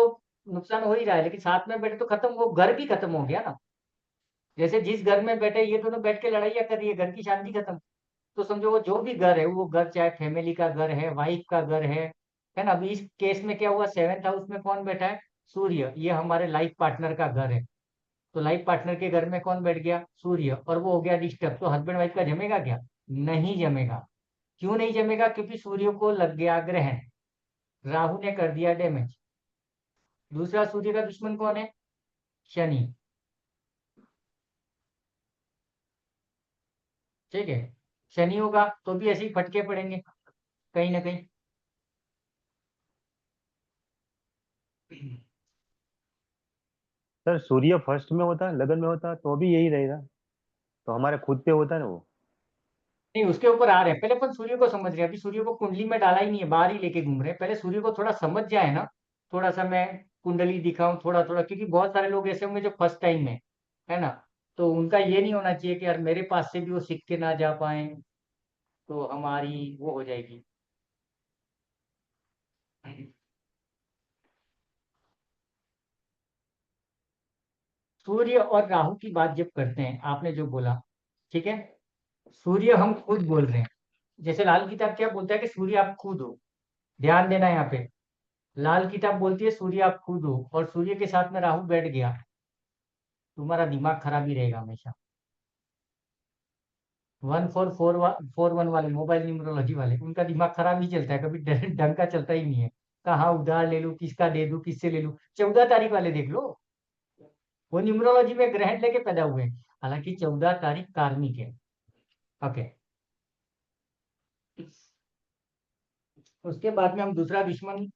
नुकसान हो ही रहा है, लेकिन साथ में बैठे तो खत्म, वो घर भी खत्म हो गया ना। जैसे जिस घर में बैठे ये दोनों बैठ के लड़ाइयाँ कर रही है, घर की शांति खत्म। तो समझो वो जो भी घर है, वो घर चाहे फैमिली का घर है, वाइफ का घर है ना। अभी इस केस में क्या हुआ, 7th हाउस में कौन बैठा है, सूर्य, ये हमारे लाइफ पार्टनर का घर है। तो लाइफ पार्टनर के घर में कौन बैठ गया, सूर्य, और वो हो गया डिस्टर्ब। तो हस्बैंड वाइफ का जमेगा क्या, नहीं जमेगा। क्यों नहीं जमेगा, क्योंकि सूर्य को लग गया ग्रहण, राहु ने कर दिया डैमेज। दूसरा सूर्य का दुश्मन कौन है, शनि। ठीक है, शनि होगा तो भी ऐसे ही फटके पड़ेंगे कहीं ना कहीं। सर सूर्य फर्स्ट में होता, लगन में होता तो भी यही रहेगा, तो हमारे खुद पे होता ना वो। नहीं, उसके ऊपर आ रहे हैं, पहले अपन सूर्य को समझ रहे हैं। अभी सूर्य को कुंडली में डाला ही नहीं है, बाहर ही लेके घूम रहे हैं। पहले सूर्य को थोड़ा समझ जाए ना, थोड़ा सा मैं कुंडली दिखाऊं थोड़ा थोड़ा, क्योंकि बहुत सारे लोग ऐसे होंगे जो फर्स्ट टाइम में, है ना। तो उनका ये नहीं होना चाहिए कि यार मेरे पास से भी वो सीख के ना जा पाए, तो हमारी वो हो जाएगी। सूर्य और राहु की बात जब करते हैं, आपने जो बोला, ठीक है, सूर्य हम खुद बोल रहे हैं। जैसे लाल किताब क्या बोलता है कि सूर्य आप खुद हो, ध्यान देना यहाँ पे। लाल किताब बोलती है सूर्य आप खुद हो, और सूर्य के साथ में राहु बैठ गया, तुम्हारा दिमाग खराब ही रहेगा हमेशा। 1441 वाले मोबाइल न्यूमरोलॉजी वाले, उनका दिमाग खराब ही चलता है, कभी ढंग का चलता ही नहीं है। कहाँ उधार ले लूं, किसका दे दूं, किससे ले लूं। 14 तारीख वाले देख लो, वो न्यूमरोलॉजी में ग्रहण लेके पैदा हुए हैं। हालांकि 14 तारीख कार्मिक है। ओके, उसके बाद में हम दूसरा दुश्मन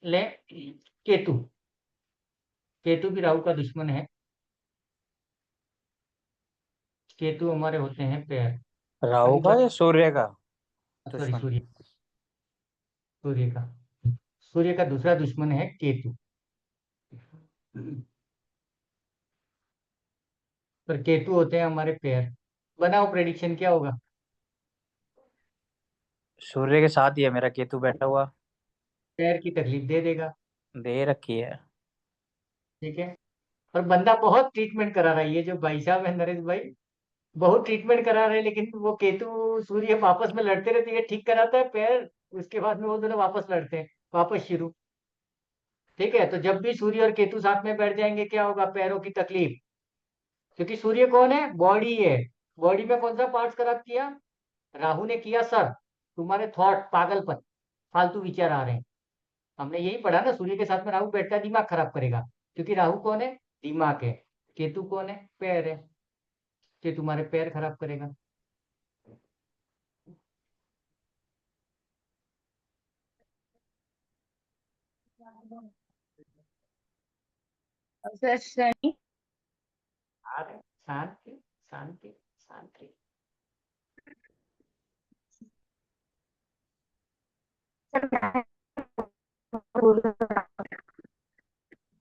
ले, केतु। केतु भी राहु का दुश्मन है। केतु हमारे होते हैं पैर। राहु अभी का या सूर्य का सॉरी, दुश्मन? सूर्य, सूर्य का, सूर्य का दूसरा दुश्मन है केतु। पर केतु होते हैं हमारे पैर। बनाओ प्रेडिक्शन क्या होगा। सूर्य के साथ ही है मेरा केतु बैठा हुआ। पैर की तकलीफ दे देगा। दे रखी है। ठीक है, और बंदा बहुत ट्रीटमेंट करा रहा है, ये जो भाई साहब है नरेश भाई, बहुत ट्रीटमेंट करा रहे हैं, लेकिन वो केतु सूर्य आपस में लड़ते रहते हैं। ठीक कराता है पैर, उसके बाद में वो दोनों वापस लड़ते हैं, वापस शुरू। ठीक है, तो जब भी सूर्य और केतु साथ में बैठ जाएंगे, क्या होगा, पैरों की तकलीफ। क्योंकि सूर्य कौन है, बॉडी है। बॉडी में कौन सा पार्ट खराब किया, राहु ने किया सर, तुम्हारे थॉट, पागलपन, फालतू विचार आ रहे हैं। हमने यही पढ़ा ना, सूर्य के साथ में राहु बैठता है, दिमाग खराब करेगा। क्योंकि राहु कौन है, दिमाग है। केतु कौन है, पैर है, कि तुम्हारे पैर खराब करेगा। सर शनि। शांति, शांति, शांति।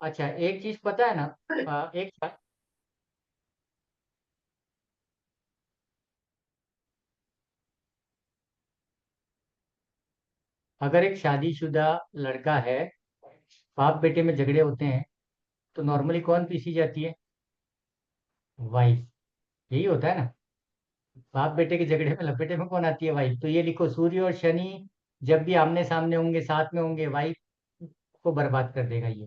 अच्छा, एक चीज पता है ना, एक अगर एक शादीशुदा लड़का है, बाप बेटे में झगड़े होते हैं, तो नॉर्मली कौन पीसी जाती है, वाइफ। यही होता है ना, बाप बेटे के झगड़े में लपेटे में कौन आती है, वाइफ। तो ये लिखो, सूर्य और शनि जब भी आमने सामने होंगे, साथ में होंगे, वाइफ को बर्बाद कर देगा ये।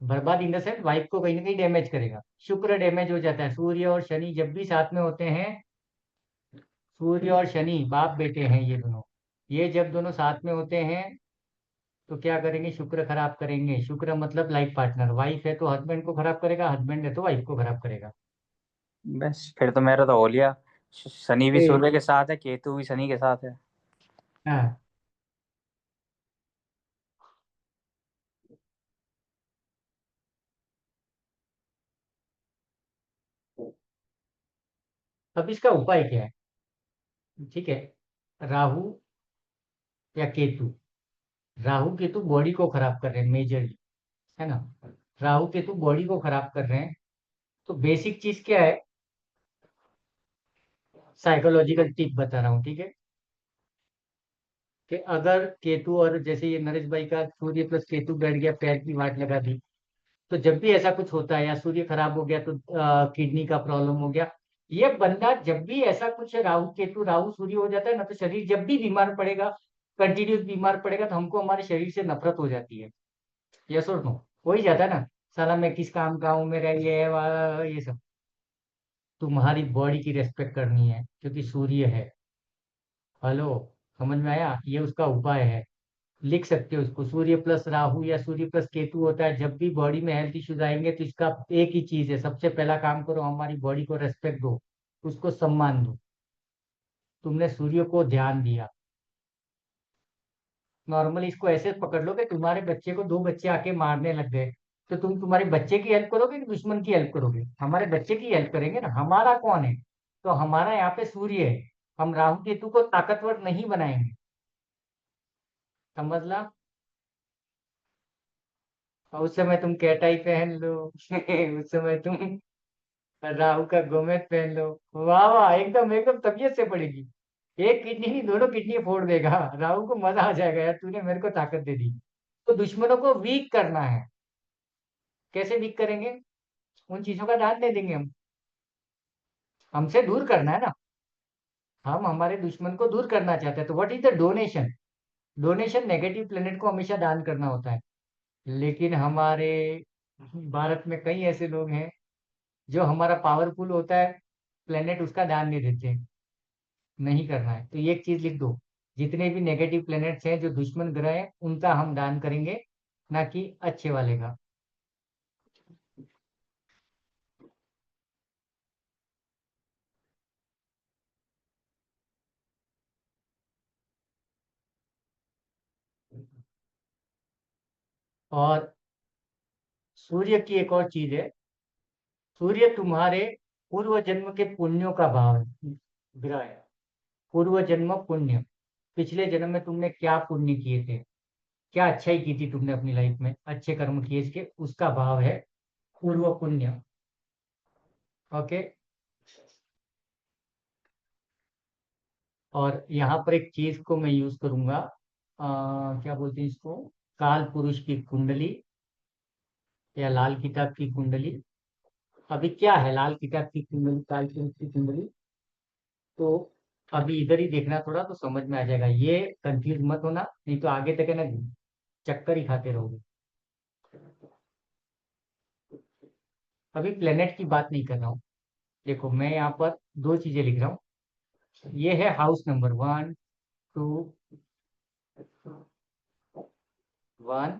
बर्बाद इन द सेंस वाइफ को कहीं ना कहीं डैमेज करेगा। शुक्र डैमेज हो जाता है। सूर्य और शनि जब भी साथ में होते हैं, सूर्य और शनि बाप बेटे हैं ये दोनों, ये जब दोनों साथ में होते हैं, तो क्या करेंगे, शुक्र खराब करेंगे। शुक्र मतलब लाइफ पार्टनर, वाइफ है तो हस्बैंड को खराब करेगा, हस्बैंड है तो वाइफ को खराब करेगा। बस फिर तो मेरा तो हो लिया। शनि भी ए, सूर्य के साथ है, केतु भी शनि के साथ है। हाँ, अब इसका उपाय क्या है, ठीक है। राहु या केतु, राहु केतु बॉडी को खराब कर रहे हैं मेजरली, है ना। राहु केतु बॉडी को खराब कर रहे हैं, तो बेसिक चीज क्या है, साइकोलॉजिकल टिप बता रहा हूँ, ठीक है। कि अगर केतु, और जैसे ये नरेश भाई का सूर्य प्लस केतु बैठ गया, पैर की वाट लगा दी, तो जब भी ऐसा कुछ होता है, या सूर्य खराब हो गया तो किडनी का प्रॉब्लम हो गया, ये बंदा जब भी ऐसा कुछ राहु केतु राहु सूर्य हो जाता है ना, तो शरीर जब भी बीमार पड़ेगा, कंटिन्यूस बीमार पड़ेगा, तो हमको हमारे शरीर से नफरत हो जाती है। यस और नो? हो ही जाता है ना, साला मैं किस काम का हूँ, मेरा ये है ये सब। तुम्हारी बॉडी की रेस्पेक्ट करनी है क्योंकि सूर्य है। हेलो, समझ में आया? ये उसका उपाय है। लिख सकते हो इसको, सूर्य प्लस राहु या सूर्य प्लस केतु होता है। जब भी बॉडी में हेल्थ इश्यूज आएंगे तो इसका एक ही चीज है, सबसे पहला काम करो, हमारी बॉडी को रेस्पेक्ट दो, उसको सम्मान दो। तुमने सूर्य को ध्यान दिया। नॉर्मली इसको ऐसे पकड़ लो कि तुम्हारे बच्चे को दो बच्चे आके मारने लग गए, तो तुम तुम्हारे बच्चे की हेल्प करोगे कि दुश्मन की हेल्प करोगे? हमारे बच्चे की हेल्प करेंगे ना। हमारा कौन है? तो हमारा यहाँ पे सूर्य है। हम राहु केतु को ताकतवर नहीं बनाएंगे। समझ ला? और उस समय तुम कैटाई पहन लो उस समय तुम राहु का गोमेद पहन लो। वाह वाह, एकदम एकदम तबीयत से पड़ेगी। एक किडनी नहीं, दोनों किडनी फोड़ देगा। राहु को मजा आ जाएगा, यार तूने मेरे को ताकत दे दी। तो दुश्मनों को वीक करना है। कैसे वीक करेंगे? उन चीजों का दान दे देंगे हम। हमसे दूर करना है ना, हम हमारे दुश्मन को दूर करना चाहते हैं। तो what is the donation? Donation negative planet को हमेशा दान करना होता है। लेकिन हमारे भारत में कई ऐसे लोग हैं जो हमारा पावरफुल होता है प्लेनेट, उसका दान नहीं देते। नहीं करना है तो ये एक चीज लिख दो, जितने भी नेगेटिव प्लेनेट्स हैं जो दुश्मन ग्रह हैं, उनका हम दान करेंगे, ना कि अच्छे वाले का। और सूर्य की एक और चीज है, सूर्य तुम्हारे पूर्व जन्म के पुण्यों का भाव है, ग्रह है। पूर्व जन्म पुण्य, पिछले जन्म में तुमने क्या पुण्य किए थे, क्या अच्छाई की थी तुमने अपनी लाइफ में, अच्छे कर्म किए, इसके उसका भाव है पूर्व पुण्य। ओके। और यहाँ पर एक चीज को मैं यूज करूंगा, क्या बोलते हैं इसको, काल पुरुष की कुंडली या लाल किताब की कुंडली। अभी क्या है लाल किताब की कुंडली, काल पुरुष की कुंडली? तो अभी इधर ही देखना थोड़ा, तो समझ में आ जाएगा। ये कंफ्यूज मत होना, नहीं तो आगे तक है ना चक्कर ही खाते रहोगे। अभी प्लेनेट की बात नहीं कर रहा हूँ। देखो मैं यहाँ पर दो चीजें लिख रहा हूँ। ये है हाउस नंबर 1 2 1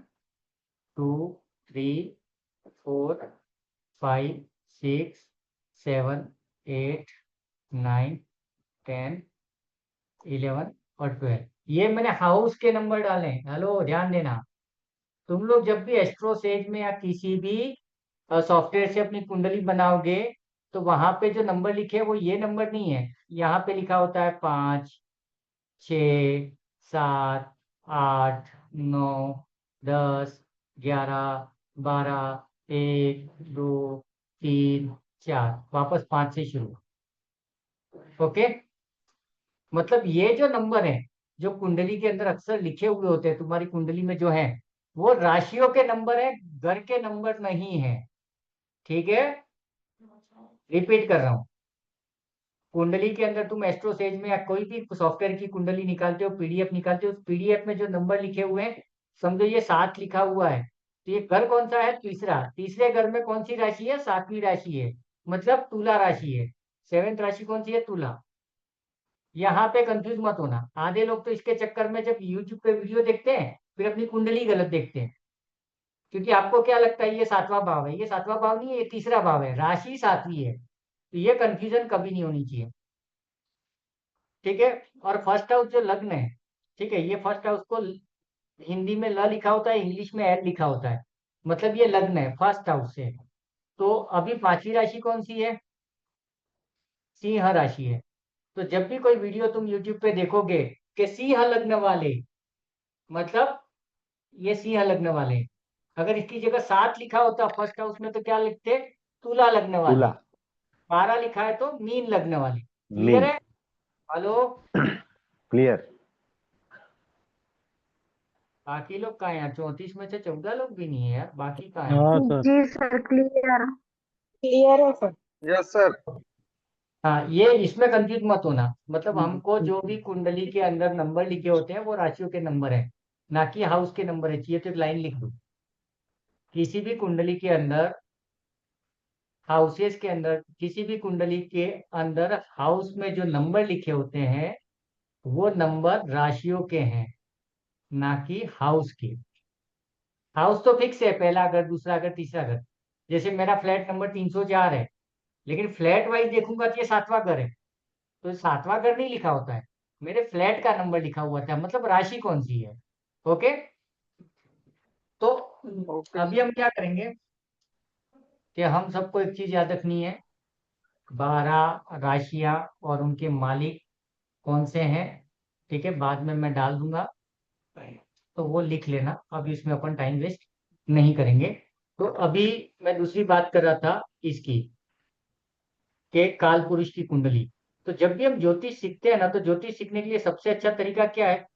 2 3 4 5 6 7 8 9 10 11 और 12। ये मैंने हाउस के नंबर डाले हैं। हेलो, ध्यान देना। तुम लोग जब भी एस्ट्रोसेज में या किसी भी सॉफ्टवेयर से अपनी कुंडली बनाओगे, तो वहां पे जो नंबर लिखे हैं वो ये नंबर नहीं है। यहाँ पे लिखा होता है 5 6 7 8 9 10 11 12 1 2 3 4, वापस 5 से शुरू। ओके। मतलब ये जो नंबर है, जो कुंडली के अंदर अक्सर लिखे हुए होते हैं, तुम्हारी कुंडली में जो है, वो राशियों के नंबर है, घर के नंबर नहीं है। ठीक है, रिपीट कर रहा हूँ। कुंडली के अंदर तुम एस्ट्रोसेज में या कोई भी सॉफ्टवेयर की कुंडली निकालते हो, पीडीएफ निकालते हो, उस पीडीएफ में जो नंबर लिखे हुए हैं, समझो ये 7 लिखा हुआ है, तो ये घर कौन सा है? तीसरा। तीसरे घर में कौन सी राशि है? 7वीं राशि है, मतलब तुला राशि है। 7th राशि कौन सी है? तुला। यहाँ पे कंफ्यूज मत होना। आधे लोग तो इसके चक्कर में जब यूट्यूब पे वीडियो देखते हैं, फिर अपनी कुंडली गलत देखते हैं, क्योंकि आपको क्या लगता है ये 7वां भाव है। ये 7वां भाव नहीं है, ये तीसरा भाव है, राशि 7वीं है। तो ये कंफ्यूजन कभी नहीं होनी चाहिए। ठीक है। और फर्स्ट हाउस जो लग्न है, ठीक है, ये फर्स्ट हाउस को हिंदी में ल लिखा होता है, इंग्लिश में एल लिखा होता है, मतलब ये लग्न है, फर्स्ट हाउस से। तो अभी 5वीं राशि कौन सी है? सिंह राशि है। तो जब भी कोई वीडियो तुम यूट्यूब पे देखोगे कि सिंह लग्न वाले, मतलब ये सिंह लग्न वाले, अगर इसकी जगह 7 लिखा होता फर्स्ट हाउस में, तो क्या लिखते? तुला लग्न वाले। तुला 12 लिखा है तो मीन लग्न वाले। क्लियर मीन है? Hello, clear. बाकी लोग कहाँ हैं यार? 34 में से 14 लोग भी नहीं है यार, बाकी कहाँ है? हाँ सर। जी सर, क्लियर क्लियर है सर। Yes sir. हाँ, ये इसमें कंफ्यूज मत होना, मतलब हमको जो भी कुंडली के अंदर नंबर लिखे होते हैं वो राशियों के नंबर है, ना कि हाउस के नंबर है। चाहिए तो एक लाइन लिख दो, किसी भी कुंडली के अंदर, हाउसेस के अंदर, किसी भी कुंडली के अंदर हाउस में जो नंबर लिखे होते हैं वो नंबर राशियों के हैं, ना कि हाउस के। हाउस तो फिक्स है, पहला घर, दूसरा घर, तीसरा घर। जैसे मेरा फ्लैट नंबर 304 है, लेकिन फ्लैट वाइज देखूंगा तो ये 7वां घर है, तो 7वां घर नहीं लिखा होता है, मेरे फ्लैट का नंबर लिखा हुआ था, मतलब राशि कौन सी है। ओके, तो अभी हम क्या करेंगे कि हम सबको एक चीज याद रखनी है, 12 राशियां और उनके मालिक कौन से हैं। ठीक है, बाद में मैं डाल दूंगा, तो वो लिख लेना, अभी इसमें अपन टाइम वेस्ट नहीं करेंगे। तो अभी मैं दूसरी बात कर रहा था इसकी, के काल पुरुष की कुंडली। तो जब भी हम ज्योतिष सीखते हैं ना, तो ज्योतिष सीखने के लिए सबसे अच्छा तरीका क्या है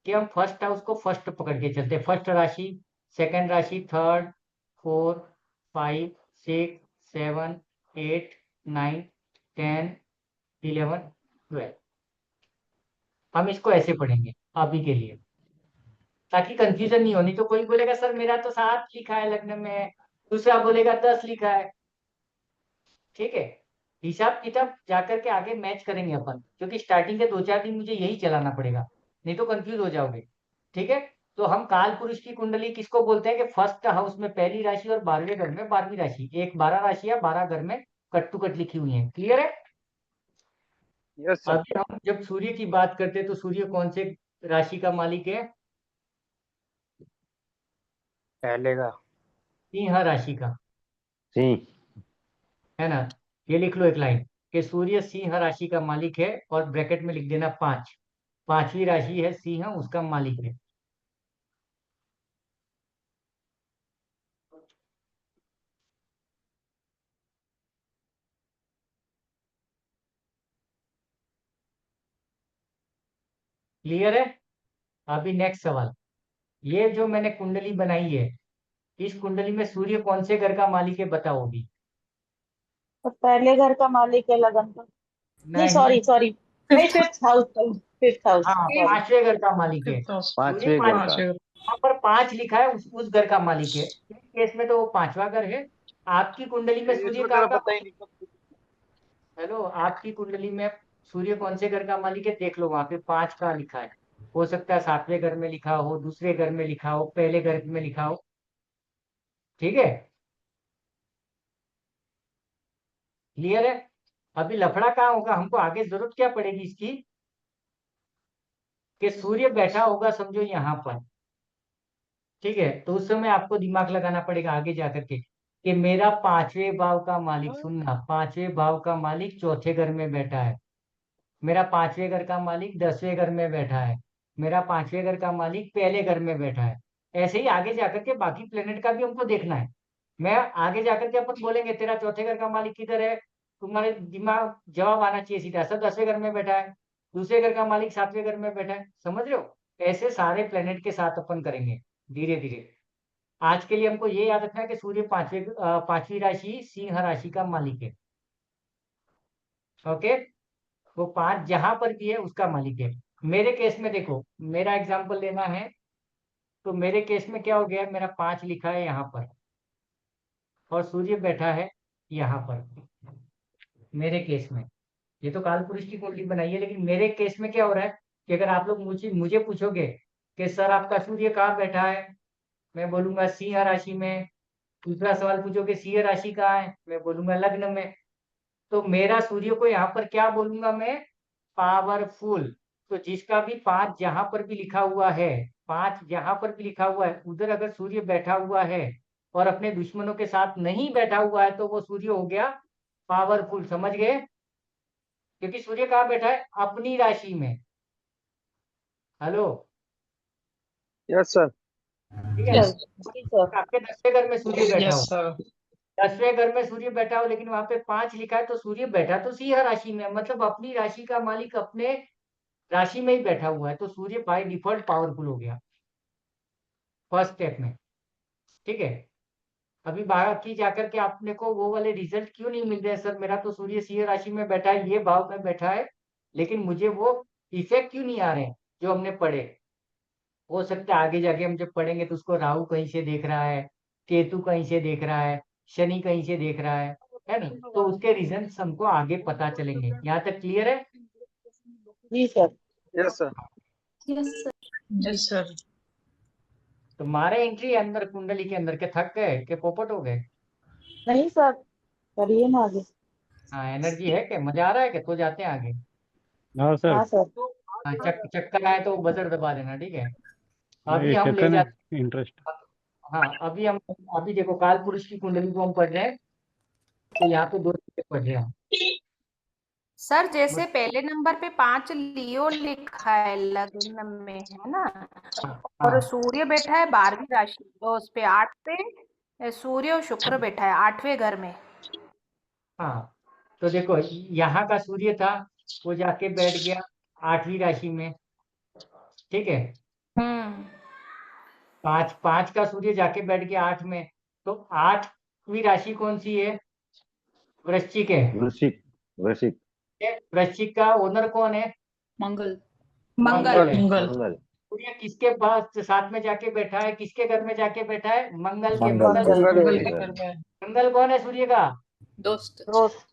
कि हम फर्स्ट हाउस को फर्स्ट पकड़ के चलते हैं, फर्स्ट राशि, सेकंड राशि, थर्ड, 4, 5, 6, 7, 8, 9, 10, 11, 12। हम इसको ऐसे पढ़ेंगे अभी के लिए, ताकि कंफ्यूजन नहीं होनी। तो कोई बोलेगा सर मेरा तो 7 लिखा है लग्न में, दूसरा बोलेगा 10 लिखा है। ठीक है, हिसाब किताब जाकर के आगे मैच करेंगे अपन, क्योंकि स्टार्टिंग के 2-4 दिन मुझे यही चलाना पड़ेगा, नहीं तो कंफ्यूज हो जाओगे। ठीक है, तो हम काल पुरुष की कुंडली किसको बोलते हैं कि फर्स्ट हाउस में पहली राशि और 12वें घर में 12वीं राशि, एक 12 राशि या 12 घर में कट टू कट लिखी हुई है। क्लियर है। Yes sir. अभी हम जब सूर्य की बात करते हैं तो सूर्य कौन से राशि का मालिक है? पहले का। सिंह राशि का, सिंह। है ना। ये लिख लो एक लाइन, कि सूर्य सिंह राशि का मालिक है, और ब्रैकेट में लिख देना 5, 5वीं राशि है सिंह, उसका मालिक है। क्लियर है। अभी नेक्स्ट सवाल, ये जो मैंने कुंडली बनाई है, इस कुंडली में सूर्य कौन से घर का मालिक है बताओ अभी। तो पहले घर का मालिक है लगन का। नहीं, नहीं, सॉरी सॉरी, नहीं, फिफ्थ हाउस, फिफ्थ हाउस, हाँ, सॉरी। 5वें घर का मालिक है फिफ्थ हाउस। सूर्य। पांचवें घर का। यहाँ पर 5 लिखा है, उस घर का मालिक है, इस केस में तो वो 5वां घर है। आपकी कुंडली में सूर्य इसमें कहाँ तेरा का? पता ही नहीं कब। हेलो, आपकी कुंडली में सूर्य कौन से घर का मालिक है देख लो, वहां पे 5 का लिखा है। हो सकता है 7वें घर में लिखा हो, दूसरे घर में लिखा हो, पहले घर में लिखा हो। ठीक है, क्लियर है। अभी लफड़ा कहाँ होगा, हमको आगे जरूरत क्या पड़ेगी इसकी, कि सूर्य बैठा होगा समझो यहाँ पर। ठीक है, तो उस समय आपको दिमाग लगाना पड़ेगा आगे जाकर के, कि मेरा 5वें भाव का मालिक, सुनना, 5वें भाव का मालिक चौथे घर में बैठा है, मेरा 5वें घर का मालिक 10वें घर में बैठा है, मेरा 5वें घर का मालिक पहले घर में बैठा है। ऐसे ही आगे जाकर के बाकी प्लेनेट का भी हमको देखना है। मैं आगे जाकर के अपन बोलेंगे तेरा चौथे घर का मालिक किधर है, तुम्हारे दिमाग जवाब आना चाहिए सीधा, सब 10वें घर में बैठा है, दूसरे घर का मालिक 7वें घर में बैठा है। समझ रहे हो, ऐसे सारे प्लेनेट के साथ अपन करेंगे धीरे धीरे। आज के लिए हमको ये याद रखना है कि सूर्य 5वीं राशि सिंह राशि का मालिक है। ओके, वो 5 जहां पर भी है उसका मालिक है। मेरे केस में देखो, मेरा एग्जांपल लेना है, तो मेरे केस में क्या हो गया, मेरा 5 लिखा है यहाँ पर, और सूर्य बैठा है यहाँ पर। मेरे केस में, ये तो काल पुरुष की कुंडली बनाई है, लेकिन मेरे केस में क्या हो रहा है कि अगर आप लोग मुझे मुझे पूछोगे कि सर आपका सूर्य कहाँ बैठा है, मैं बोलूंगा सिंह राशि में। दूसरा सवाल पूछोगे सिंह राशि कहाँ है, मैं बोलूंगा लग्न में। तो मेरा सूर्य को यहाँ पर क्या बोलूंगा मैं, पावरफुल। तो जिसका भी 5 जहां पर भी लिखा हुआ है, 5 जहां पर भी लिखा हुआ है उधर अगर सूर्य बैठा हुआ है और अपने दुश्मनों के साथ नहीं बैठा हुआ है, तो वो सूर्य हो गया पावरफुल। समझ गए, क्योंकि सूर्य कहाँ बैठा है, अपनी राशि में। Hello, yes sir. ठीक है ना। सर, जी सर। आपके 10वें घर में सूर्य बैठा यस हो, सर। 10वें घर में सूर्य बैठा हो, लेकिन वहां पे 5 लिखा है, तो सूर्य बैठा तो सिंह राशि में, मतलब अपनी राशि का मालिक अपने राशि में ही बैठा हुआ है, तो सूर्य बाय डिफॉल्ट पावरफुल हो गया फर्स्ट स्टेप में। ठीक है, अभी बाकी जाकर के आपने को वो वाले रिजल्ट क्यों नहीं मिल रहे हैं सर? मेरा तो सूर्य सिंह राशि में बैठा है, ये भाव में बैठा है, लेकिन मुझे वो इफेक्ट क्यों नहीं आ रहे हैं जो हमने पढ़े? हो सकता है आगे जाके हम जब पढ़ेंगे तो उसको राहु कहीं से देख रहा है, केतु कहीं से देख रहा है, शनि कहीं से देख रहा है ना? तो उसके रीजन हमको आगे पता चलेंगे। यहाँ तक क्लियर है? जी sir. Yes sir. Yes sir. Yes sir. तो मारे एंट्री अंदर कुंडली के अंदर के थक गए के पोपट हो गए? नहीं सर, करिए ना आगे। हाँ, एनर्जी है क्या? मजा आ रहा है क्या? तो जाते हैं आगे। हाँ सर। हाँ सर। हाँ, चक्कर आए तो बजर दबा देना, ठीक है? अभी ये हम ले चक्कर में जाते इंटरेस्ट। हाँ, अभी देखो काल पुरुष की कुंडली को हम पढ़ रहे हैं, तो यहाँ पे 2 चीजें पढ़ रहे हैं। सर जैसे पहले नंबर पे 5 लियो लिखा है लग्न में, है ना? और हाँ सूर्य बैठा है 12वीं राशि, तो उस पे 8 पे सूर्य और शुक्र बैठा है 8वें घर में। हाँ, तो देखो यहाँ का सूर्य था, वो जाके बैठ गया 8वीं राशि में, ठीक है? हम्म। 5 का सूर्य जाके बैठ गया 8 में, तो 8वीं राशि कौन सी है? वृश्चिक है। वृश्चिक। वृश्चिक। वृश्चिक का ओनर कौन है? मंगल। मंगल है। मंगल। सूर्य किसके पास साथ में जाके बैठा है? किसके घर में जाके बैठा है? मंगल के। मंगल। मंगल मंगल कौन है सूर्य का? दोस्त। दोस्त।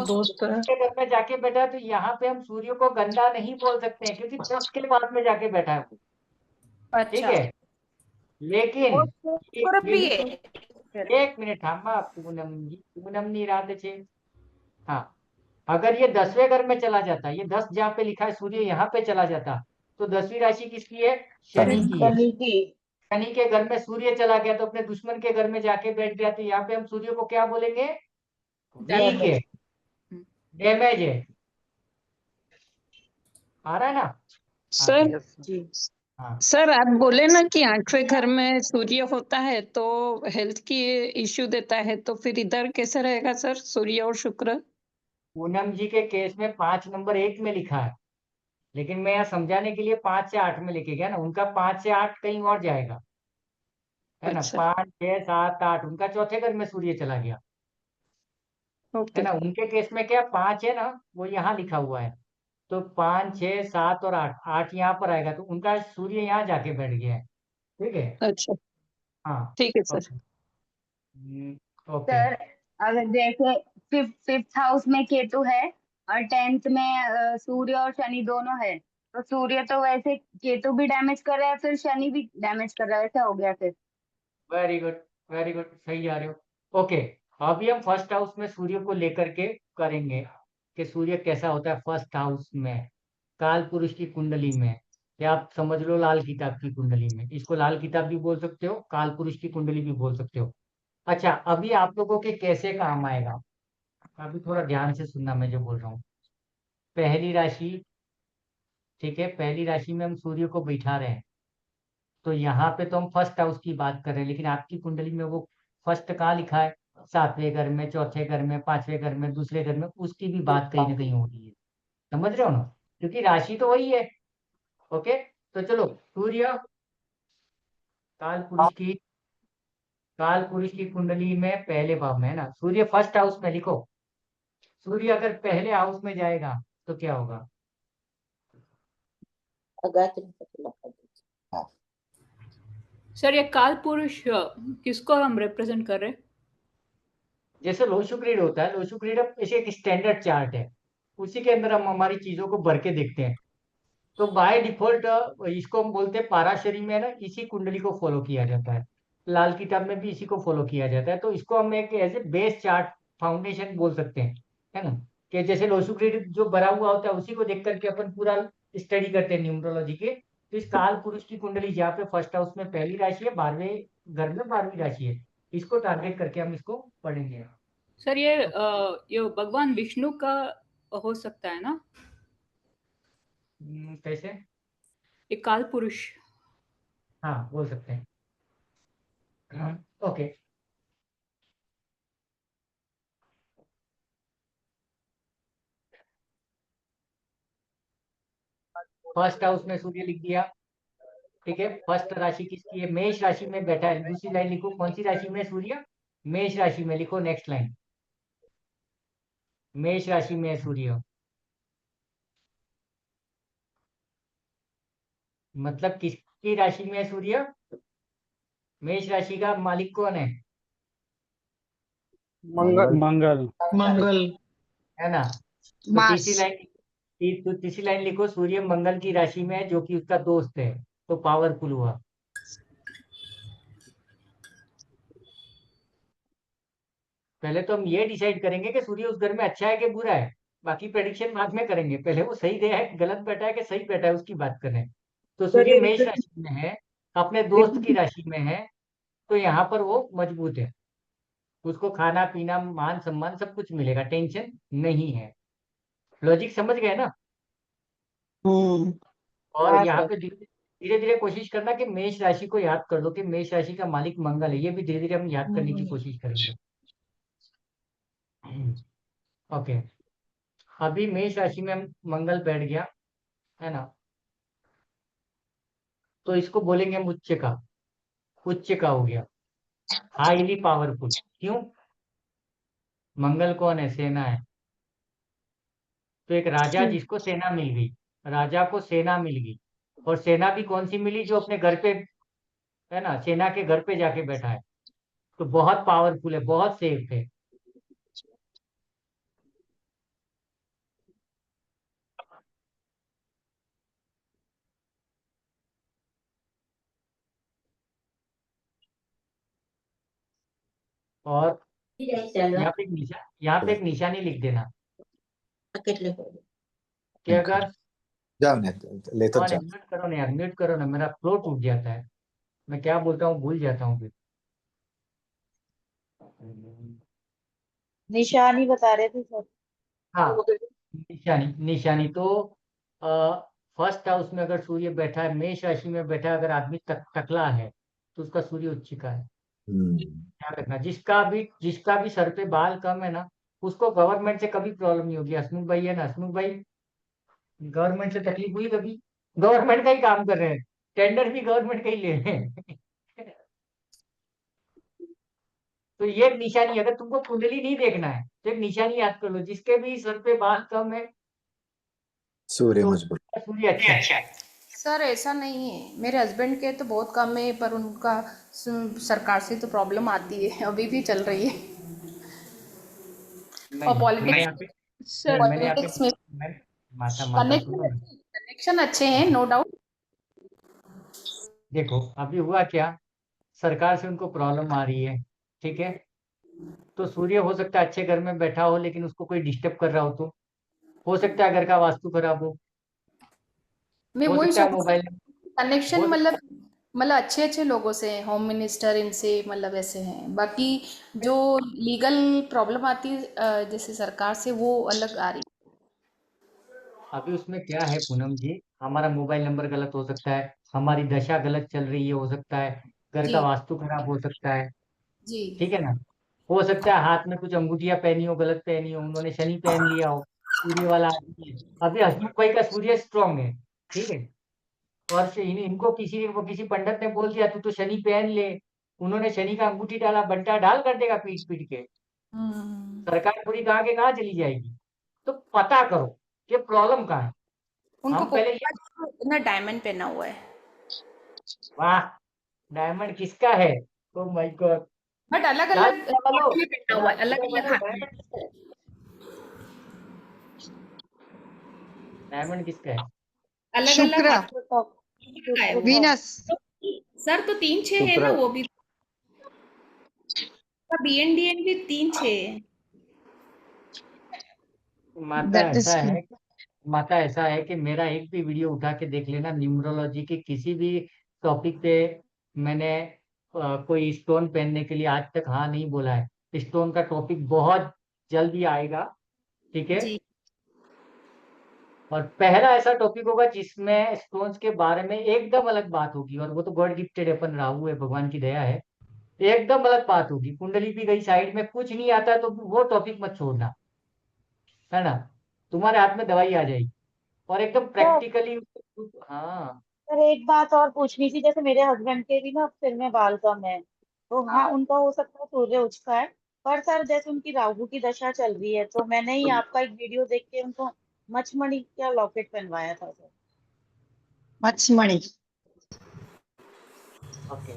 दोस्त। के घर में जाके बैठा है, तो यहाँ पे हम सूर्य को गंदा नहीं बोल सकते हैं, क्योंकि दस के बाद में जाके बैठा है वो, ठीक अच्छा। है? लेकिन और शुक्र भी है। एक मिनट थामा, पूनम जी, पूनम नहीं राधे छे। हाँ, अगर ये 10वें घर में चला जाता, ये 10 जहाँ पे लिखा है सूर्य यहाँ पे चला जाता, तो 10वीं राशि किसकी है? शनि की है। शनि की। शनि के घर में सूर्य चला गया तो अपने दुश्मन के घर में जाके बैठ गया, तो यहाँ पे हम सूर्य को क्या बोलेंगे? वीक है, डैमेज है। आ रहा है ना? सर यस जी। हाँ, सर आप बोले ना कि 8वें घर में सूर्य होता है तो हेल्थ की इश्यू देता है, तो फिर इधर कैसे रहेगा सर सूर्य और शुक्र? पूनम जी के केस में 5 नंबर 1 में लिखा है, लेकिन मैं यहाँ समझाने के लिए 5 से 8 में लेके गया ना, उनका 5 से 8 कहीं और जाएगा, है ना? अच्छा। 5 6 7 8 उनका चौथे घर में सूर्य चला गया, है ओके। ना? उनके केस में क्या 5 है ना, वो यहाँ लिखा हुआ है, तो 5 6 7 और 8, 8 यहाँ पर आएगा, तो उनका सूर्य यहाँ जाके बैठ गया है, ठीक है? अच्छा हाँ, ठीक है सर। ओके। ओके। सर अगर जैसे फिफ्थ हाउस में केतु है और 10th में सूर्य और शनि दोनों है, तो सूर्य तो वैसे केतु भी डैमेज कर रहा है, फिर शनि भी डैमेज कर रहा है, ऐसा हो गया फिर। वेरी गुड, वेरी गुड, सही जा रहे हो। ओके, अभी हम फर्स्ट हाउस में सूर्य को लेकर के करेंगे कि सूर्य कैसा होता है फर्स्ट हाउस में, काल पुरुष की कुंडली में, या आप समझ लो लाल किताब की कुंडली में। इसको लाल किताब भी बोल सकते हो, काल पुरुष की कुंडली भी बोल सकते हो। अच्छा, अभी आप लोगों के कैसे काम आएगा, अभी थोड़ा ध्यान से सुनना मैं जो बोल रहा हूँ। पहली राशि, ठीक है, पहली राशि में हम सूर्य को बैठा रहे हैं, तो यहाँ पे तो हम फर्स्ट हाउस की बात कर रहे हैं, लेकिन आपकी कुंडली में वो फर्स्ट कहाँ लिखा है? 7वें घर में, चौथे घर में, 5वें घर में, दूसरे घर में, उसकी भी बात कहीं ना कहीं हो रही है। समझ रहे हो ना? क्योंकि राशि तो वही है। ओके, तो चलो सूर्य काल पुरुष की काल पुरुष की कुंडली में पहले भाव में है ना, सूर्य फर्स्ट हाउस में लिखो। सूर्य अगर पहले हाउस में जाएगा तो क्या होगा? सर ये काल पुरुष किसको हम रिप्रेजेंट कर रहे हैं? जैसे लोशु ग्रिड होता है, लोशु ग्रिड ऐसे एक स्टैंडर्ड चार्ट है, उसी के अंदर हम हमारी चीजों को भर के देखते हैं। तो बाय डिफॉल्ट इसको हम बोलते हैं पाराशरी में ना, इसी कुंडली को फॉलो किया जाता है। लाल किताब में भी इसी को फॉलो किया जाता है, तो इसको हम एक as a base chart foundation बोल सकते हैं, है ना? कि जैसे लोशु ग्रिड जो भरा हुआ होता है उसी को देख करके अपन पूरा स्टडी करते हैं न्यूमरोलॉजी के। तो इस काल पुरुष की कुंडली जहाँ पे फर्स्ट हाउस में पहली राशि है, 12वें घर में 12वीं राशि है, इसको टारगेट करके हम इसको पढ़ेंगे। सर ये भगवान विष्णु का हो सकता है ना? कैसे? ये काल पुरुष। हाँ, बोल सकते हैं। ओके, फर्स्ट हाउस में सूर्य लिख दिया, ठीक है? फर्स्ट राशि किसकी है? मेष राशि में बैठा है। दूसरी लाइन लिखो, कौन सी राशि में सूर्य? मेष राशि में लिखो, नेक्स्ट लाइन। मेष राशि में है सूर्य, मतलब किसकी राशि में है सूर्य? मेष राशि का मालिक कौन है? मंगल मंगल। मंगल है ना? तो तीसरी लाइन लिखो, सूर्य मंगल की राशि में है जो कि उसका दोस्त है, तो पावरफुल हुआ। पहले तो हम ये डिसाइड करेंगे कि सूर्य उस घर में अच्छा है कि बुरा है, बाकी प्रेडिक्शन बाद में करेंगे। पहले वो सही गया है, गलत बैठा है कि सही बैठा है, उसकी बात करें। तो सूर्य मेष राशि में है, अपने दोस्त की राशि में है, तो यहाँ पर वो मजबूत है, उसको खाना पीना मान सम्मान सब कुछ मिलेगा, टेंशन नहीं है। लॉजिक समझ गए ना? और हाँ यहाँ सर। पे धीरे धीरे कोशिश करना कि मेष राशि को याद कर लो कि मेष राशि का मालिक मंगल है, ये भी धीरे धीरे हम याद करने की कोशिश करेंगे। ओके, अभी मेष राशि में मंगल बैठ गया है ना, तो इसको बोलेंगे हम उच्च का। उच्च का हो गया, हाईली पावरफुल। क्यों? मंगल कौन है? सेना है। तो एक राजा जिसको सेना मिल गई, राजा को सेना मिल गई, और सेना भी कौन सी मिली? जो अपने घर पे, है ना, सेना के घर पे जाके बैठा है, तो बहुत पावरफुल है, बहुत सेफ है। और यहाँ पे एक निशानी लिख देना कि अगर हाँ, म्यूट करो ना यार, म्यूट करो ना, मेरा फ्लो टूट जाता है, मैं क्या बोलता हूँ भूल जाता हूँ फिर। निशानी बता रहे थे सर। हाँ, निशानी तो फर्स्ट हाउस में अगर सूर्य बैठा है, मेष राशि में बैठा है, अगर आदमी टकला है तो उसका सूर्य उच्च का है। ध्यान रखना, जिसका भी सर पे बाल कम है ना, उसको गवर्नमेंट से कभी प्रॉब्लम नहीं होगी। हसमुख भाई है ना, हसमुख भाई, गवर्नमेंट से तकलीफ हुई कभी? गवर्नमेंट का ही काम कर रहे हैं, टेंडर भी गवर्नमेंट का ही ले रहे हैं। तो ये एक निशानी, अगर तुमको कुंडली नहीं देखना है तो एक निशानी याद कर लो, जिसके भी सर पे बाल कम है सूर्य तो मजबूत। सूर्य अच्छा है। सर ऐसा नहीं है, मेरे हस्बैंड के तो बहुत कम है, पर उनका सरकार से तो प्रॉब्लम आती है, अभी भी चल रही है। और पॉलिटिक्स में माता सुनो ना, कनेक्शन अच्छे हैं, नो डाउट। देखो अभी हुआ क्या, सरकार से उनको प्रॉब्लम आ रही है, ठीक है, तो सूर्य हो सकता है अच्छे घर में बैठा हो, लेकिन उसको कोई डिस्टर्ब कर रहा हो, तो हो सकता है घर का वास्तु खराब मैं हो वही सकता है सोच, मोबाइल, कनेक्शन हो मतलब अच्छे अच्छे लोगों से हैं, होम मिनिस्टर इनसे मतलब ऐसे हैं। बाकी जो लीगल प्रॉब्लम आती है जैसे सरकार से, वो अलग आ रही। अभी उसमें क्या है पूनम जी, हमारा मोबाइल नंबर गलत हो सकता है, हमारी दशा गलत चल रही है, हो सकता है घर का जी वास्तु खराब हो सकता है, जी। ठीक है ना। हो सकता है हाथ में कुछ अंगूठियां पहनी हो, गलत पहनी हो, उन्होंने शनि पहन लिया हो, सूर्य वाला आदमी है। अभी हसमुख भाई का सूर्य स्ट्रांग है, ठीक है, और इनको किसी पंडित ने बोल दिया तू तो शनि पहन ले, उन्होंने शनि का अंगूठी डाला, बंटा डाल कर देगा पीट पीट के, सरकार पूरी कहाँ के कहाँ चली जाएगी। तो पता करो कि प्रॉब्लम कहाँ है। उनको हम पहले ये, इतना डायमंड पहना हुआ है, वाह, डायमंड किसका है? ओ माय गॉड, बट अलग लाल अलग बोलो, में पहना हुआ है, अलग अलग हाथ में। डायमंड किसका है? डायमंड किसका है? अलग अलग हाथ में है वो। वीनस। सर तो 3-6 है ना, वो भी BNDN भी 3-6 है। माता ऐसा है कि मेरा एक भी वीडियो उठा के देख लेना, न्यूमरोलॉजी के किसी भी टॉपिक पे मैंने कोई स्टोन पहनने के लिए आज तक हाँ नहीं बोला है। स्टोन का टॉपिक बहुत जल्दी आएगा, ठीक है, जी और पहला ऐसा टॉपिक होगा जिसमें स्टोन्स के बारे में एकदम अलग बात होगी, और वो तो गॉड गिफ्टेड अपन राहु है, भगवान की दया है, एकदम अलग बात होगी। कुंडली भी गई साइड में, कुछ नहीं आता तो वो टॉपिक मत छोड़ना, है ना, तुम्हारे हाथ में दवाई आ जाएगी, और एकदम प्रैक्टिकली। हाँ सर एक बात और पूछनी थी, जैसे मेरे हस्बैंड के भी ना सिर में बाल कम है, तो हाँ उनका हो सकता है सूर्य उच्च का है। पर सर जैसे उनकी राहु की दशा चल रही है, तो मैंने ही आपका एक वीडियो देख के उनको मछमणि का लॉकेट पहनवाया था सर। मछमणि। ओके,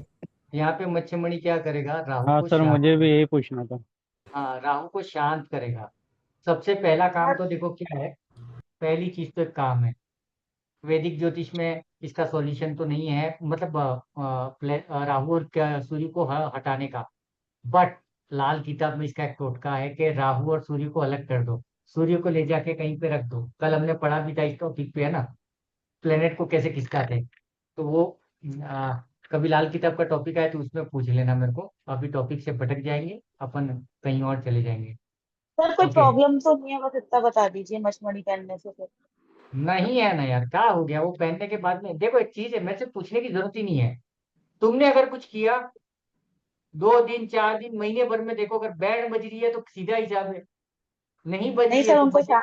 यहाँ पे मच्छमणि क्या करेगा, राहु हाँ को सर, शांत, मुझे भी यही पूछना था। हाँ राहु को शांत करेगा। सबसे पहला काम तो देखो क्या है, पहली चीज तो एक काम है, वैदिक ज्योतिष में इसका सॉल्यूशन तो नहीं है, मतलब राहु और सूर्य को हटाने का, बट लाल किताब में इसका एक टोटका है कि राहु और सूर्य को अलग कर दो, सूर्य को ले जाके कहीं पे रख दो। कल हमने पढ़ा भी था इस टॉपिक पे, है ना, प्लेनेट को कैसे खिसकाते हैं। तो वो आ, कभी लाल किताब का टॉपिक आए तो उसमें पूछ लेना मेरे को, अभी टॉपिक से भटक जाएंगे अपन, कहीं और चले जाएंगे। सर कोई ओके, प्रॉब्लम तो नहीं है, बस इतना बता दीजिए मछमणि पहनने से फिर। नहीं है ना यार, क्या हो गया, वो पहनने के बाद में देखो एक चीज है, मेरे से पूछने की जरूरत ही नहीं है। तुमने अगर कुछ किया 2 दिन 4 दिन महीने भर में, देखो अगर बैंड बज रही है तो सीधा हिसाब है, नहीं बज नहीं रही है सर, तो उनको बजे।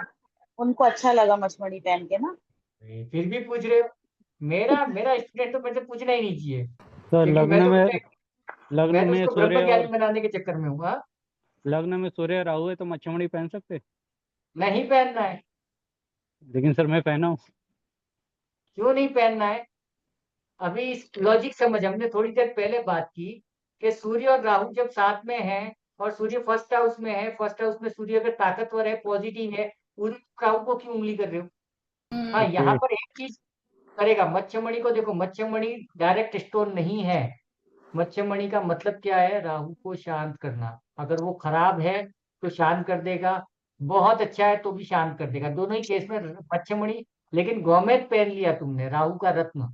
उनको अच्छा लगा मछमणि पहन के ना। फिर भी पूछ रहे हो, मेरा मेरा स्टूडेंट तो मेरे से पूछना ही नहीं चाहिए, तो क्योंकि मैं तो लग्न मैं तो में उसको सूर्य ब्रह्म ज्ञानी और बनाने के चक्कर में हूँ। हाँ? लग्न में सूर्य राहु है तो मच्छमणि पहन सकते? नहीं पहनना है। लेकिन सर मैं पहना हूँ। क्यों नहीं पहनना है? अभी इस लॉजिक समझ, हमने थोड़ी देर पहले बात की कि सूर्य और राहु जब साथ में हैं और सूर्य फर्स्ट हाउस में है, फर्स्ट हाउस में सूर्य अगर ताकतवर है, पॉजिटिव है, उस राहु को क्यों उंगली कर रहे हो? हाँ, यहाँ ओके। पर एक चीज करेगा, मच्छमणि को देखो, मच्छमणि डायरेक्ट स्टोन नहीं है। मच्छमणि का मतलब क्या है, राहु को शांत करना। अगर वो खराब है तो शांत कर देगा, बहुत अच्छा है तो भी शांत कर देगा, दोनों ही केस में मच्छमणि। लेकिन गौमेद पहन लिया तुमने, राहु का रत्न,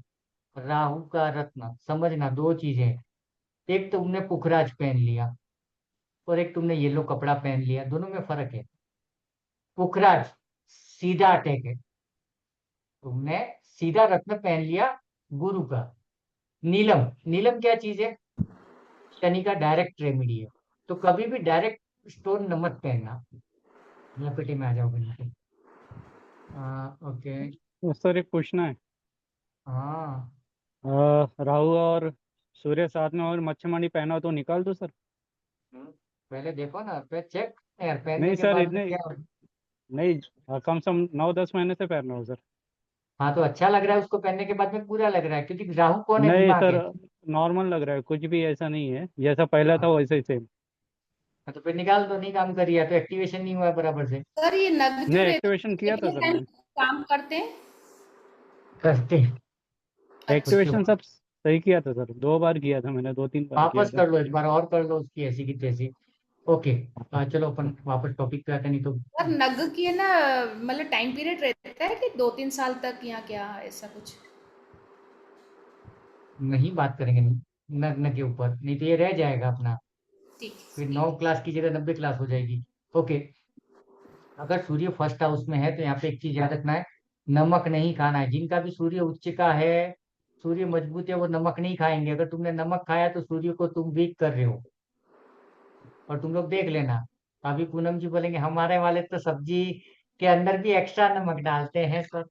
राहु का रत्न समझना, दो चीजें, एक तुमने पुखराज पहन लिया और एक तुमने येलो कपड़ा पहन लिया, दोनों में फर्क है। पुखराज सीधा अटैक है, तुमने सीधा रत्न पहन लिया गुरु का। नीलम, नीलम क्या चीज है, शनि का डायरेक्ट रेमेडी है। तो कभी भी डायरेक्ट स्टोन न मत पहनना। लपेटे में आ जाओ बिल्कुल। ओके। तो सर एक पूछना है। हाँ, राहु और सूर्य साथ में और मच्छमणि पहना हो तो निकाल दो सर? पहले देखो ना, चेक यार, पहनने नहीं के सर, बाद में इतने क्या। नहीं, कम से कम 9-10 महीने से पहन रहा हूँ सर। हाँ तो अच्छा लग रहा है उसको पहनने के बाद में, पूरा लग रहा है, क्योंकि राहु कौन है, नहीं दिमाग सर, है। नॉर्मल लग रहा है, कुछ भी ऐसा नहीं है, जैसा पहला था वैसे ही सेम। तो फिर निकाल दो, नहीं काम कर रही है तो एक्टिवेशन नहीं हुआ है बराबर से। सर ये नग जो नहीं, रहते एक्टिवेशन हैं किया था कितने सर टाइम मैंने। काम करते हैं? करते उसके एक्टिवेशन बाद सब सही किया था सर, 2 बार किया था मैंने, 2-3 बार किया वापस था। कर लो, एक बार और कर लो उसकी ऐसी की तैसी। ओके, चलो अपन वापस टॉपिक पे आते, नहीं तो सर नग की है ना, मतलब टाइम पीरियड रहता है कि 2-3 साल तक या क्या ऐसा कुछ? नहीं बात करेंगे नग्न के ऊपर, नहीं तो ये रह जाएगा अपना, ठीक फिर ठीक 9 क्लास की जगह 90 क्लास हो जाएगी। ओके, अगर सूर्य फर्स्ट हाउस में है तो यहाँ पे एक चीज याद रखना है, नमक नहीं खाना है। जिनका भी सूर्य उच्च का है, सूर्य मजबूत है, वो नमक नहीं खाएंगे। अगर तुमने नमक खाया तो सूर्य को तुम वीक कर रहे हो। और तुम लोग देख लेना, अभी पूनम जी बोलेंगे हमारे वाले तो सब्जी के अंदर भी एक्स्ट्रा नमक डालते हैं सर,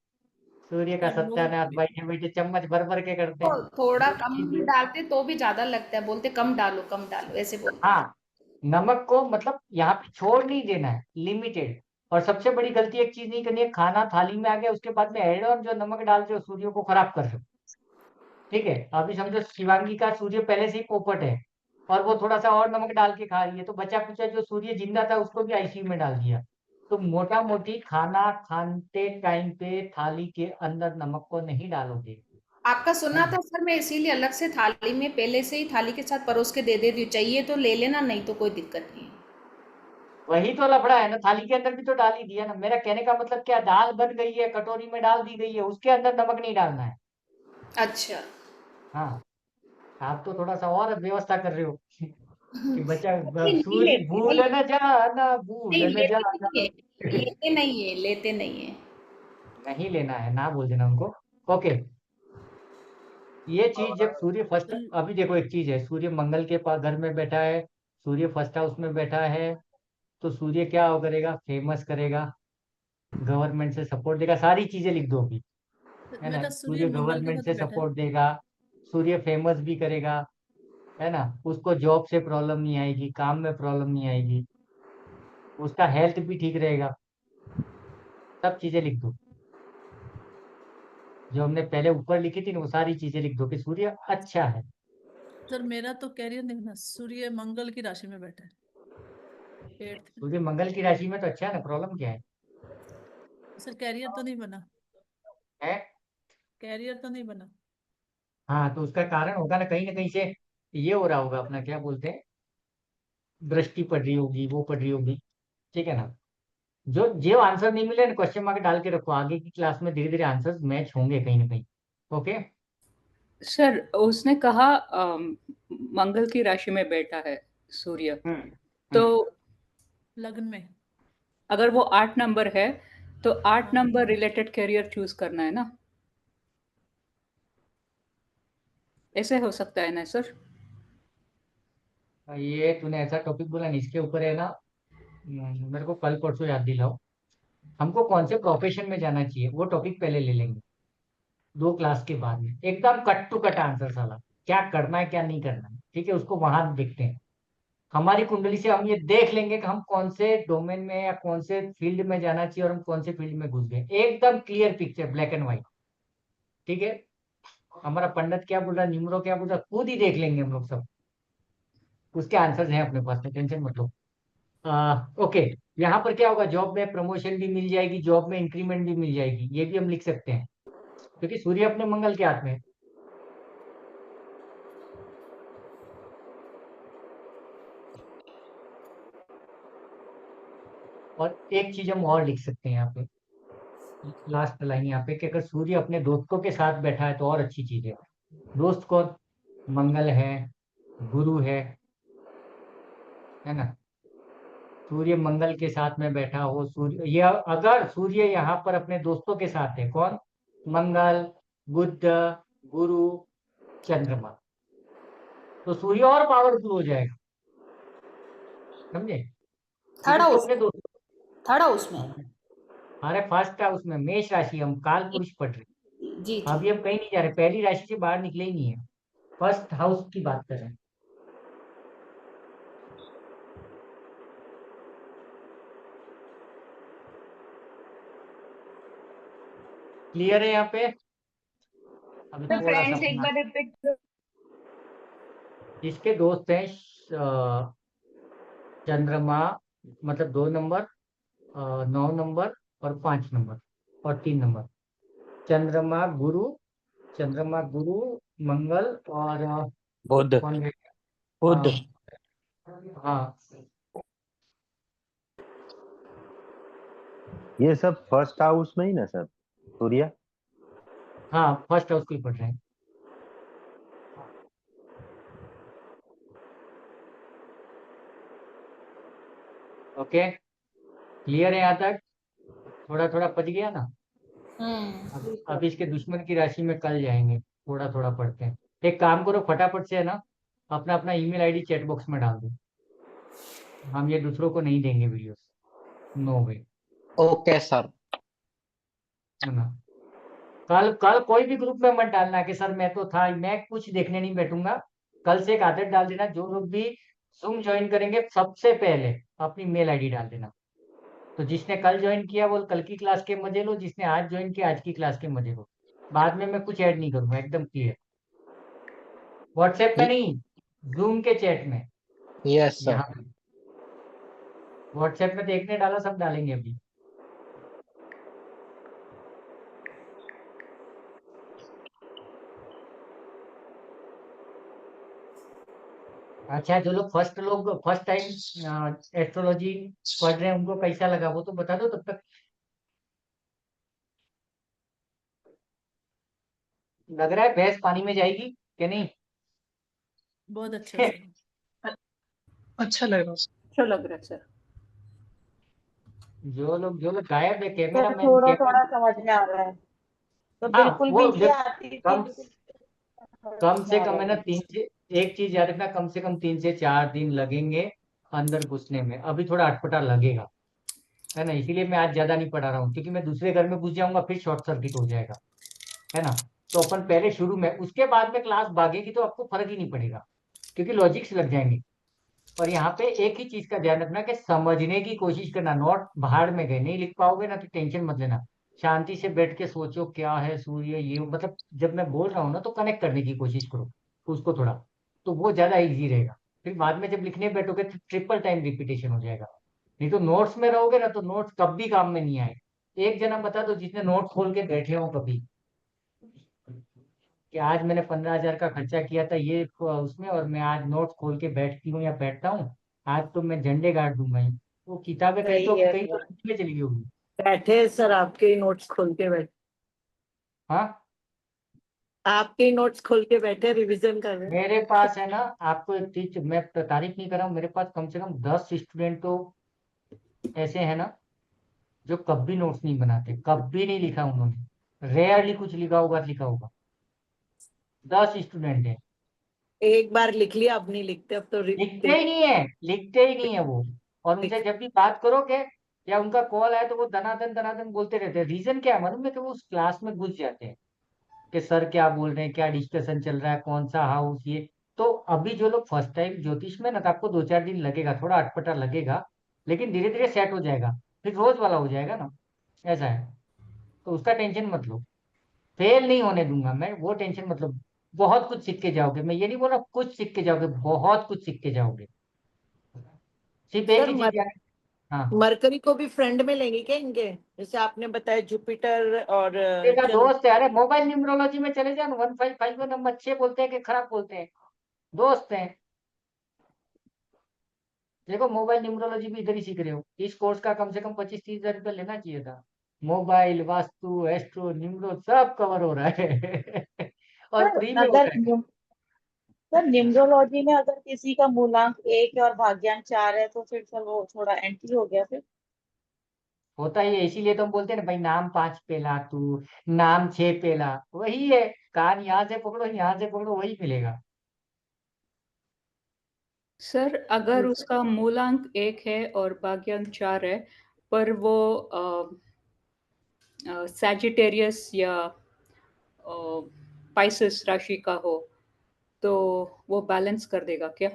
सूर्य का सर वो सत्यानाश, बैठे बैठे चम्मच भर भर के करते तो हैं। थोड़ा जो कम भी चीजें, डालते तो भी ज्यादा लगता है, बोलते कम डालो ऐसे बोलते हैं। हाँ, नमक को मतलब यहाँ पे छोड़ नहीं देना है, लिमिटेड। और सबसे बड़ी गलती एक चीज नहीं करनी है, खाना थाली में आ गया उसके बाद में ऐड और जो नमक डालते हो सूर्य को खराब कर रहे हो। ठीक है, अभी समझो शिवांगी का सूर्य पहले से ही पोपट है और वो थोड़ा सा और नमक डाल के खा रही है, तो बचा कुचा जो सूर्य जिंदा था उसको भी आईसीयू में डाल दिया। तो मोटा मोटी खाना खाते टाइम पे थाली के अंदर नमक को नहीं डालोगे, आपका है सुना ना। था सर, मैं इसीलिए अलग से थाली में पहले से ही थाली के साथ परोस के दे देती हूँ, चाहिए तो ले लेना, नहीं तो कोई दिक्कत नहीं है। वही तो लफड़ा है ना, थाली के अंदर भी तो डाल ही दिया ना। मेरा कहने का मतलब क्या, दाल बन गई है, कटोरी में डाल दी गई है, उसके अंदर नमक नहीं डालना है। अच्छा। हाँ, आप तो थोड़ा सा और व्यवस्था कर रहे हो कि बच्चा नहीं नहीं सूर्य लेते भूल न जाना, भूल नहीं, न लेते नहीं जाना। है, लेते नहीं है, लेते नहीं है। नहीं लेना है ना, बोल देना उनको। ओके, ये चीज जब सूर्य फर्स्ट, अभी देखो एक चीज है, सूर्य मंगल के पास घर में बैठा है, सूर्य फर्स्ट हाउस में बैठा है, तो सूर्य क्या हो करेगा, फेमस करेगा, गवर्नमेंट से सपोर्ट देगा, सारी चीजें लिख दो अभी, है ना। सूर्य गवर्नमेंट से सपोर्ट देगा, सूर्य फेमस भी करेगा, है ना, उसको जॉब से प्रॉब्लम नहीं आएगी, काम में प्रॉब्लम नहीं आएगी, उसका हेल्थ भी ठीक रहेगा। सब चीजें लिख दो जो हमने पहले ऊपर लिखी थी ना, वो सारी चीजें लिख दो कि सूर्य अच्छा है। सर मेरा तो कैरियर नहीं बना, सूर्य मंगल की राशि में बैठा है 8th में। सूर्य मंगल की राशि में तो अच्छा है ना, प्रॉब्लम क्या सर कैरियर तो नहीं बना, है? कैरियर तो नहीं बना। हाँ, तो उसका कारण होगा ना कहीं से ये हो रहा होगा, अपना क्या बोलते हैं, दृष्टि पड़ रही होगी, वो पड़ रही होगी। ठीक है ना, जो आंसर नहीं मिले ना, क्वेश्चन मार्क डाल के रखो, आगे की क्लास में धीरे धीरे आंसर मैच होंगे कहीं ना कहीं। ओके। सर उसने कहा मंगल की राशि में बैठा है सूर्य, तो लग्न में अगर वो 8 नंबर है तो 8 नंबर रिलेटेड करियर चूज करना है ना, ऐसे हो सकता है ना सर? ये तूने ऐसा टॉपिक बोला नहीं, इसके ऊपर है ना, मेरे को कल परसों याद दिलाओ। हमको कौन से प्रोफेशन में जाना चाहिए, वो टॉपिक पहले ले लेंगे 2 क्लास के बाद में, एकदम कट टू कट आंसर साला, क्या करना है क्या नहीं करना है। ठीक है, उसको वहां देखते हैं। हमारी कुंडली से हम ये देख लेंगे कि हम कौन से डोमेन में या कौन से फील्ड में जाना चाहिए और हम कौन से फील्ड में घुस गए, एकदम clear picture, black and white. ठीक है, हमारा पंडित क्या बोल रहा है, न्यूमरो क्या बोल रहा है, खुद ही देख लेंगे हम लोग सब। उसके आंसर्स हैं अपने पास में, टेंशन मत लो। ओके, यहाँ पर क्या होगा, जॉब में प्रमोशन भी मिल जाएगी, जॉब में इंक्रीमेंट भी मिल जाएगी, ये भी हम लिख सकते हैं क्योंकि सूर्य अपने मंगल के हाथ में है। और एक चीज हम और लिख सकते हैं यहाँ पे, लास्ट लाइन यहाँ पे, कि अगर सूर्य अपने दोस्तों के साथ बैठा है तो और अच्छी चीज है। दोस्त कौन? मंगल है, गुरु है ना। सूर्य मंगल के साथ में बैठा हो, सूर्य, या अगर सूर्य यहाँ पर अपने दोस्तों के साथ है, कौन? मंगल, बुध, गुरु, चंद्रमा, तो सूर्य और पावरफुल हो जाएगा, समझे? थर्ड क्योंकि वो हाउस अपने दोस्त, थर्ड हाउस में। अरे फर्स्ट हाउस में, मेष राशि, हम काल पुरुष पढ़ रहे हैं। जी अभी हम कहीं नहीं जा रहे, पहली राशि से बाहर निकले ही नहीं है, फर्स्ट हाउस की बात कर रहे हैं। क्लियर है यहाँ पे? अभी तो थोड़ा सा फ्रेंड्स एक बार रिपीट। इसके दोस्त हैं चंद्रमा, मतलब 2 नंबर, 9 नंबर और 5 नंबर और 3 नंबर। चंद्रमा गुरु, मंगल और बुध। कौन है? बुध। हाँ, ये सब फर्स्ट हाउस में ही ना सर, सूर्य? हाँ, फर्स्ट हाउस को ही पढ़ रहे हैं। ओके, क्लियर है यहाँ तक? थोड़ा थोड़ा पच गया ना। अब इसके दुश्मन की राशि में कल जाएंगे, थोड़ा थोड़ा पढ़ते हैं। एक काम करो, फटाफट से है ना, अपना अपना ईमेल आईडी चैट बॉक्स में डाल दो, हम ये दूसरों को नहीं देंगे videos, no way. Okay sir. है ना, कल कल कोई भी ग्रुप में मत डालना कि सर मैं तो था, मैं कुछ देखने नहीं बैठूंगा। कल से एक आदत डाल देना, जो लोग भी जूम ज्वाइन करेंगे सबसे पहले अपनी मेल आईडी डाल देना। तो जिसने कल ज्वाइन किया वो कल की क्लास के मजे लो, जिसने आज ज्वाइन किया आज की क्लास के मजे लो। बाद में मैं कुछ ऐड नहीं करूंगा, एकदम क्लियर। व्हाट्सएप पे नहीं, जूम के चैट में। Yes sir. यहाँ व्हाट्सएप में तो एक ने डाला, सब डालेंगे अभी। अच्छा, जो लोग फर्स्ट टाइम एस्ट्रोलॉजी पढ़ रहे हैं उनको कैसा लगा वो तो बता दो तब तक। लग रहा है भैंस पानी में जाएगी कि नहीं? बहुत अच्छा सर। अच्छा लग रहा है। अच्छा लग रहा है सर। जो लोग गायब है, कैमरा सर मैन थोड़ा थोड़ा समझ में आ रहा है, तो हाँ, बिल्कुल वो भी आती थी कम समझ में से आ कम रहा है ना, है। एक चीज याद रखना, कम से कम 3 से 4 दिन लगेंगे अंदर घुसने में। अभी थोड़ा अटपटा लगेगा, है ना, इसीलिए मैं आज ज्यादा नहीं पढ़ा रहा हूँ, क्योंकि मैं दूसरे घर में घुस जाऊंगा फिर शॉर्ट सर्किट हो जाएगा, है ना। तो अपन पहले शुरू में, उसके बाद में क्लास भागेगी तो आपको फर्क ही नहीं पड़ेगा। क्योंकि लॉजिक्स लग जाएंगे। और यहाँ पे एक ही चीज का ध्यान रखना कि समझने की कोशिश करना, नोट भाड़ में गए नहीं लिख पाओगे ना तो टेंशन मत लेना, शांति से बैठ के सोचो क्या है सूर्य, ये मतलब जब मैं बोल रहा हूँ ना तो कनेक्ट करने की कोशिश करो उसको थोड़ा, तो वो ज्यादा इजी रहेगा। फिर बाद में जब लिखने बैठोगे तो ट्रिपल टाइम रिपीटेशन हो जाएगा। नहीं तो नोट्स में रहोगे ना तो नोट्स कभी काम में नहीं आए। एक जना बता दो जिसने नोट खोल के बैठे हो कभी, कि आज मैंने 15,000 का खर्चा किया था ये उसमें, और मैं आज नोट्स खोल के बैठती हूँ या बैठता हूँ, आज तो मैं झंडे गाड़ दूंगा ही। वो किताबें कहीं तो सही है कहीं तो सर। में चली गई होगी। बैठे हैं सर, आपके ही नोट्स खोल के बैठे, हाँ, आपके ही नोट्स खोल के बैठे रिवीजन कर रहे हैं। मेरे पास है ना, आपको एक चीज मैं तारीफ नहीं कर रहा हूँ, मेरे पास कम से कम 10 स्टूडेंट तो ऐसे है ना जो कभी नोट्स नहीं बनाते, कभी नहीं लिखा उन्होंने, रेयरली कुछ लिखा होगा, लिखा होगा। 10 स्टूडेंट है, एक बार लिख लिया, अब नहीं लिखते, अब तो लिखते ही नहीं है, लिखते ही नहीं है वो। और उनसे जब भी बात करोगे या उनका कॉल आए तो वो दनादन दनादन बोलते रहते हैं। रीजन क्या है मालूम है? कि वो उस क्लास में घुस जाते हैं कि सर क्या बोल रहे हैं, क्या डिस्कशन चल रहा है, कौन सा हाउस ये। तो अभी जो लोग फर्स्ट टाइम ज्योतिष में ना, तो आपको 2-4 दिन लगेगा, थोड़ा अटपटा लगेगा, लेकिन धीरे धीरे सेट हो जाएगा, फिर रोज वाला हो जाएगा ना, ऐसा है। तो उसका टेंशन मत लो, फेल नहीं होने दूंगा मैं, वो टेंशन मत लो। बहुत कुछ सीख के जाओगे, मैं ये नहीं बोल रहा कुछ सीख के जाओगे, बहुत कुछ सीख के जाओगे। सिर्फ एक सर ही चीज याद। हाँ, मरकरी को भी फ्रेंड में लेंगे क्या इनके, जैसे आपने बताया जुपिटर और देखा चंद्र। दोस्त है, अरे मोबाइल न्यूमरोलॉजी में चले जाओ, 155 नंबर अच्छे बोलते हैं कि खराब बोलते हैं, दोस्त हैं। देखो मोबाइल न्यूमरोलॉजी भी इधर ही सीख रहे हो, इस कोर्स का कम से कम 25-30 हजार रुपया लेना चाहिए था। मोबाइल, वास्तु, एस्ट्रो, न्यूमरो सब कवर हो रहा है और सर फ्री में हो अगर रहा है। सर न्यूमरोलॉजी में अगर किसी का मूलांक 1 है और भाग्यांक 4 है तो फिर सर वो थोड़ा एंटी हो गया फिर। होता ही है, इसीलिए तो हम बोलते हैं ना भाई, नाम 5 पेला तू, नाम 6 पेला, वही है। कान यहाँ से पकड़ो, यहाँ से पकड़ो, वही मिलेगा। सर अगर उसका मूलांक 1 है और भाग्यांक 4 है, पर वो सैजिटेरियस या पाइसेस राशि का हो, तो वो बैलेंस कर देगा क्या?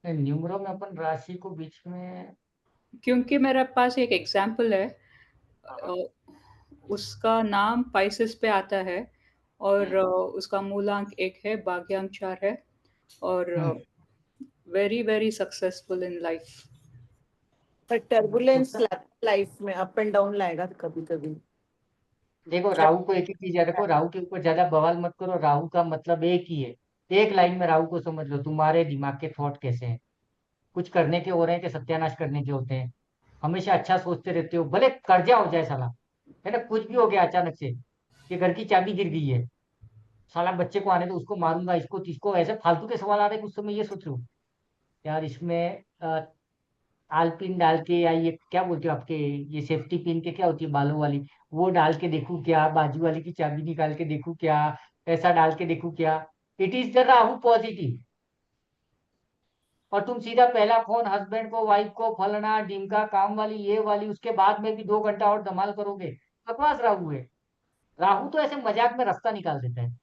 न्यूमरो में अपन राशि को बीच में, क्योंकि मेरे पास एक एग्जाम्पल है, अ, उसका नाम पाइसेस पे आता है और उसका मूलांक 1 है, भाग्यांक 4 है और very very successful in life. पर टर्बुलेंस लाइफ में अप एंड डाउन लाएगा कभी कभी। देखो राहु को एक ही चीज याद रखो, राहु के ऊपर ज्यादा बवाल मत करो, राहु का मतलब एक ही है। एक लाइन में राहु को समझ लो, तुम्हारे दिमाग के थॉट कैसे हैं, कुछ करने के हो रहे हैं कि सत्यानाश करने के होते हैं। हमेशा अच्छा सोचते रहते हो, भले कर्जा हो जाए साला, है ना, कुछ भी हो गया अचानक से, कि घर की चाबी गिर गई है, साला बच्चे को आने दो, उसको मारूंगा, इसको इसको, ऐसे फालतू के सवाल आ रहे हैं, उस समय ये सोच लो यार इसमें आलपिन डाल के, या ये क्या बोलते हो आपके, ये सेफ्टी पिन के क्या होती है बालों वाली, वो डाल के देखूं क्या, बाजू वाली की चाबी निकाल के देखूं क्या, ऐसा डाल के देखूं क्या। It is the Rahu positive. और तुम सीधा पहला फोन हस्बैंड को, वाइफ को, फलना ढिमका, काम वाली ये वाली, उसके बाद में भी 2 घंटा और धमाल करोगे, बकवास राहु है। राहु तो ऐसे मजाक में रास्ता निकाल देता है।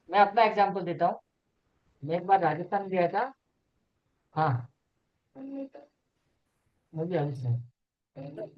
मैं अपना एग्जाम्पल देता हूँ, मैं एक बार राजस्थान गया था। हाँ, मैं भी राजस्थान